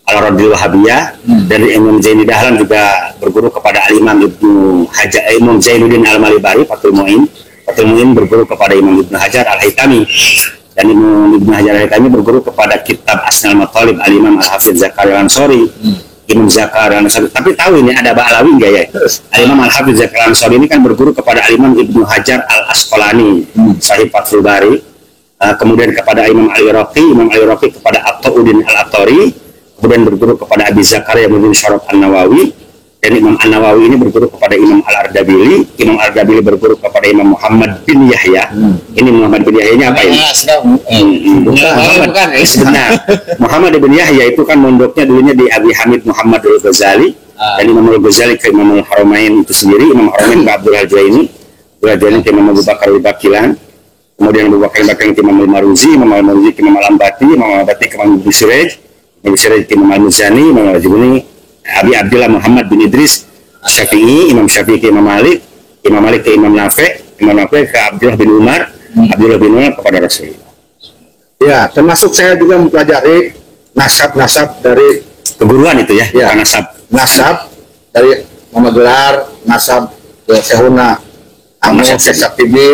Al-Radil Wahabiyah. Dan Imam Zaini Dahlan juga berguru kepada Al-Imam Ibnu Hajar, Imam Zainuddin Al-Malibari, Fathul Mu'in. Fathul Mu'in berguru kepada Imam Ibnu Hajar Al-Haytami. Dan Imam Ibnu Hajar Al-Haytami berguru kepada kitab Asnal Matalib Al-Imam Al-Hafidz Zakaria Al-Ansori. Imam Zakaria Al-Ansori. Tapi tahu ini ada Ba'alawi enggak ya? Al-Imam Al-Hafidz Zakaria Al-Ansori ini kan berguru kepada Al-Imam Ibnu Hajar Al-Asqalani, Sahih Fathul Bari. Kemudian kepada Imam Al-Iraqi, Imam Al-Iraqi kepada At-Ta'uddin Al-Athari. Kemudian berguru kepada Abi Zakaria Muhammad Syaraf An-Nawawi. Dan Imam An-Nawawi ini berguru kepada Imam Al-Ardabili. Imam Al-Ardabili berguru kepada Imam Muhammad bin Yahya. Ini Muhammad bin Yahya ini apa ini? Bukan. Benar. Muhammad bin Yahya itu kan mondoknya dulunya di Abi Hamid Muhammad Al-Ghazali. Dan Imam Al-Ghazali ke Imam Al-Haramain itu sendiri. Imam Al-Haramain ke Abdul Al-Juwaini. Abdul Al-Juwaini ke Imam Abu Bakar Al-Bakilan. Kemudian Abu Bakar Al-Bakilan ke Imam Al-Maruzi. Imam Al-Maruzi ke Imam Al-Ambati. Imam Al-Ambati ke Imam Abu Sirej. Imam Imam Al-Muzani, Imam Al-Jibuni, Abi Abdullah Muhammad bin Idris Syafi'i, Imam Syafi'i ke Imam Malik ke Imam Nafi', Imam Nafi' ke Abdullah bin Umar, Abdullah bin Umar kepada Rasulullah. Ya, termasuk saya juga mempelajari nasab-nasab dari Keguruan itu ya, Ya. bukan nasab. nasab dari Mama Gelar, nasab Sehuna, Mama Syekh Syatibi. Syatibi.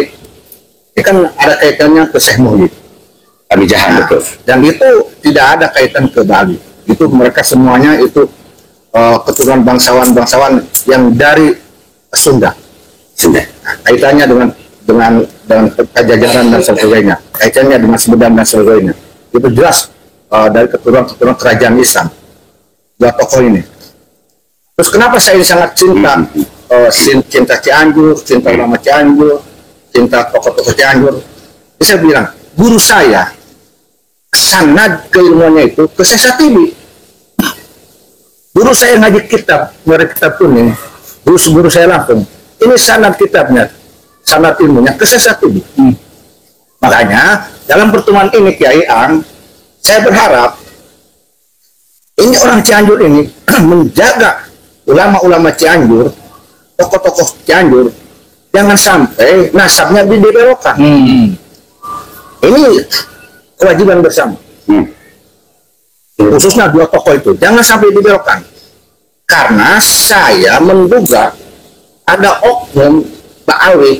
Ini kan ada kaitannya ke Syekh Muhyiddin. Abi Jahan betul. Dan itu tidak ada kaitan ke Bali. Itu mereka semuanya itu keturunan bangsawan-bangsawan yang dari Sunda. Sudah. Kaitannya dengan Pajajaran dan sebagainya. Kaitannya dengan Sumedang dan sebagainya. Itu jelas dari keturunan kerajaan Islam. Dua tokoh ini. Terus kenapa saya ini sangat cinta cinta Cianjur, cinta ulama Cianjur, cinta tokoh-tokoh Cianjur. Jadi saya bilang, guru saya sanad keilmuannya itu ke Syekh Syatibi. Guru saya ngaji kitab, nyari kitab kuning. Guru saya langsung, ini sanad kitabnya, sanad ilmunya ke Syekh Syatibi. Makanya dalam pertemuan ini Kiai Ang, saya berharap ini orang Cianjur ini menjaga ulama-ulama Cianjur, tokoh-tokoh Cianjur, jangan sampai nasabnya dibelokkan. Ini kewajiban bersama. khususnya dua tokoh itu jangan sampai dibelokkan, karena saya menduga ada oknum Ba'alwi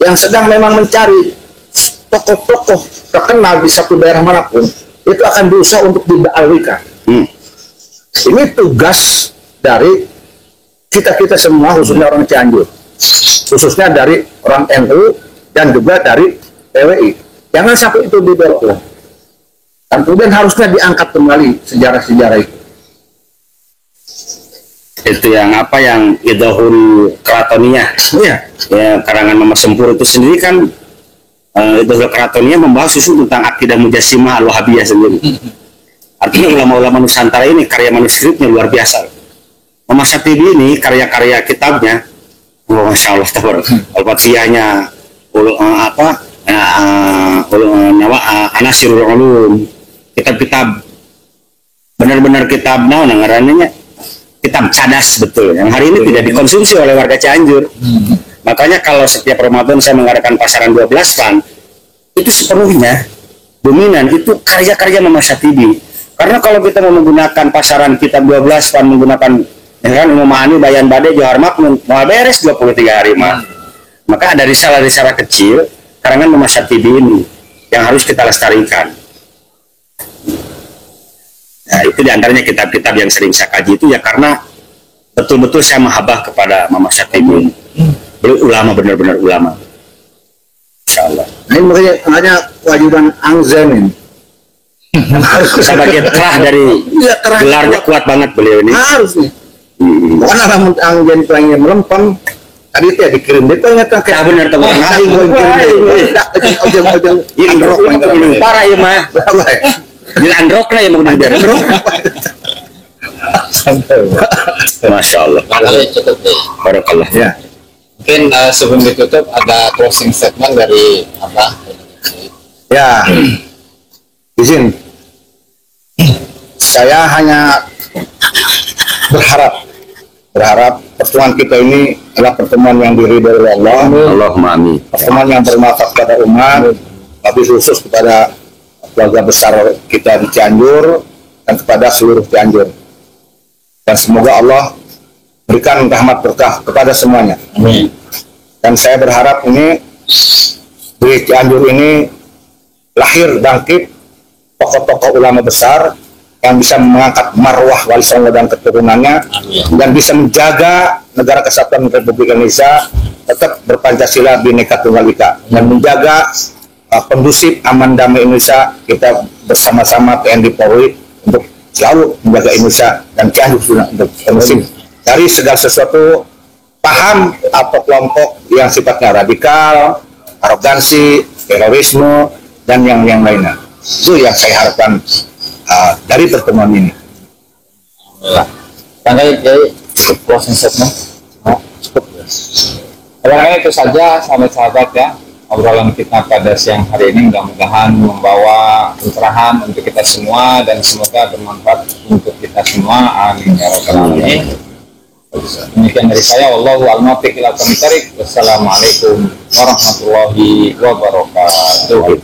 yang sedang memang mencari tokoh-tokoh terkenal di satu daerah manapun, itu akan berusaha untuk diba'alwikan. Ini tugas dari kita semua, khususnya orang Cianjur, khususnya dari orang NU dan juga dari PWI. Jangan sampai itu dibelokkan. Dan kemudian harusnya diangkat kembali sejarah-sejarah itu. Itu yang apa, yang Idahul Kratonia. Iya. Ya, karangan Mama Sempur itu sendiri kan, Idahul Kratonia membahas khusus tentang akidah Mujassimah Al-Wahabiyah sendiri. Artinya ulama-ulama Nusantara ini karya manuskripnya luar biasa. Mama Syatibi ini karya-karya kitabnya, masya Allah, Al-Fatihahnya, Anasirul Ulum, kitab-kitab benar-benar kitab ngarannya kitab cadas betul, yang hari ini tidak dikonsumsi oleh warga Cianjur. Makanya kalau setiap Ramadan saya mengadakan pasaran 12 fan, itu sepenuhnya dominan itu karya-karya Mama Syatibi. Karena kalau kita mau menggunakan pasaran kitab 12 fan, menggunakan ya kan, Imam Ma'ani, Bayan Bade, Johar Makmun, mau beres 23 hari mah. Maka ada risalah-risalah kecil karangan Mama Syatibi ini yang harus kita lestarikan. Nah, itu diantaranya kitab-kitab yang sering saya kaji itu ya, karena betul-betul saya mahabbah kepada Mama Syatibi. Beliau ulama, benar-benar ulama. Insya Allah. Nah, ini makanya hanya kewajiban Angzen ini. Sebagai terah dari gelarnya kuat banget beliau ini. Harus nih. Karena namun Angzen pengen melempem, tadi itu ya dikirim dia pengen Ya benar tuh. Parah ya mah. Di androk lah yang mau dibiar. Masya Allah. Makanya cukup nih. Barakallah. Ya. Mungkin sebelum ditutup ada closing statement dari apa? Ya, izin. Saya hanya berharap pertemuan kita ini adalah pertemuan yang diridhoi oleh Allah. Allahumma amin. Pertemuan yang bermanfaat kepada umat, tapi khusus kepada keluarga besar kita di Cianjur dan kepada seluruh Cianjur. Dan semoga Allah berikan rahmat berkah kepada semuanya. Amin. Dan saya berharap ini di Cianjur ini lahir bangkit tokoh-tokoh ulama besar yang bisa mengangkat marwah Wali Songo dan keturunannya, dan bisa menjaga negara kesatuan Republik Indonesia tetap berpancasila Bhinneka Tunggal Ika, dan menjaga kondusif aman damai Indonesia. Kita bersama-sama TNI Polri untuk selalu menjaga Indonesia dan Cianjur untuk kondusif dari segala sesuatu paham atau kelompok yang sifatnya radikal, arogansi, terorisme, dan yang lainnya. Itu yang saya harapkan dari pertemuan ini. Tanggal closing statement. Cukup. Barangkali itu saja sahabat-sahabat ya, obrolan kita pada siang hari ini. Mudah-mudahan membawa pencerahan untuk kita semua dan semoga bermanfaat untuk kita semua. Amin ya rabbal alamin. Demikian dari saya, wallahu a'lam bishawab. Wassalamualaikum warahmatullahi wabarakatuh.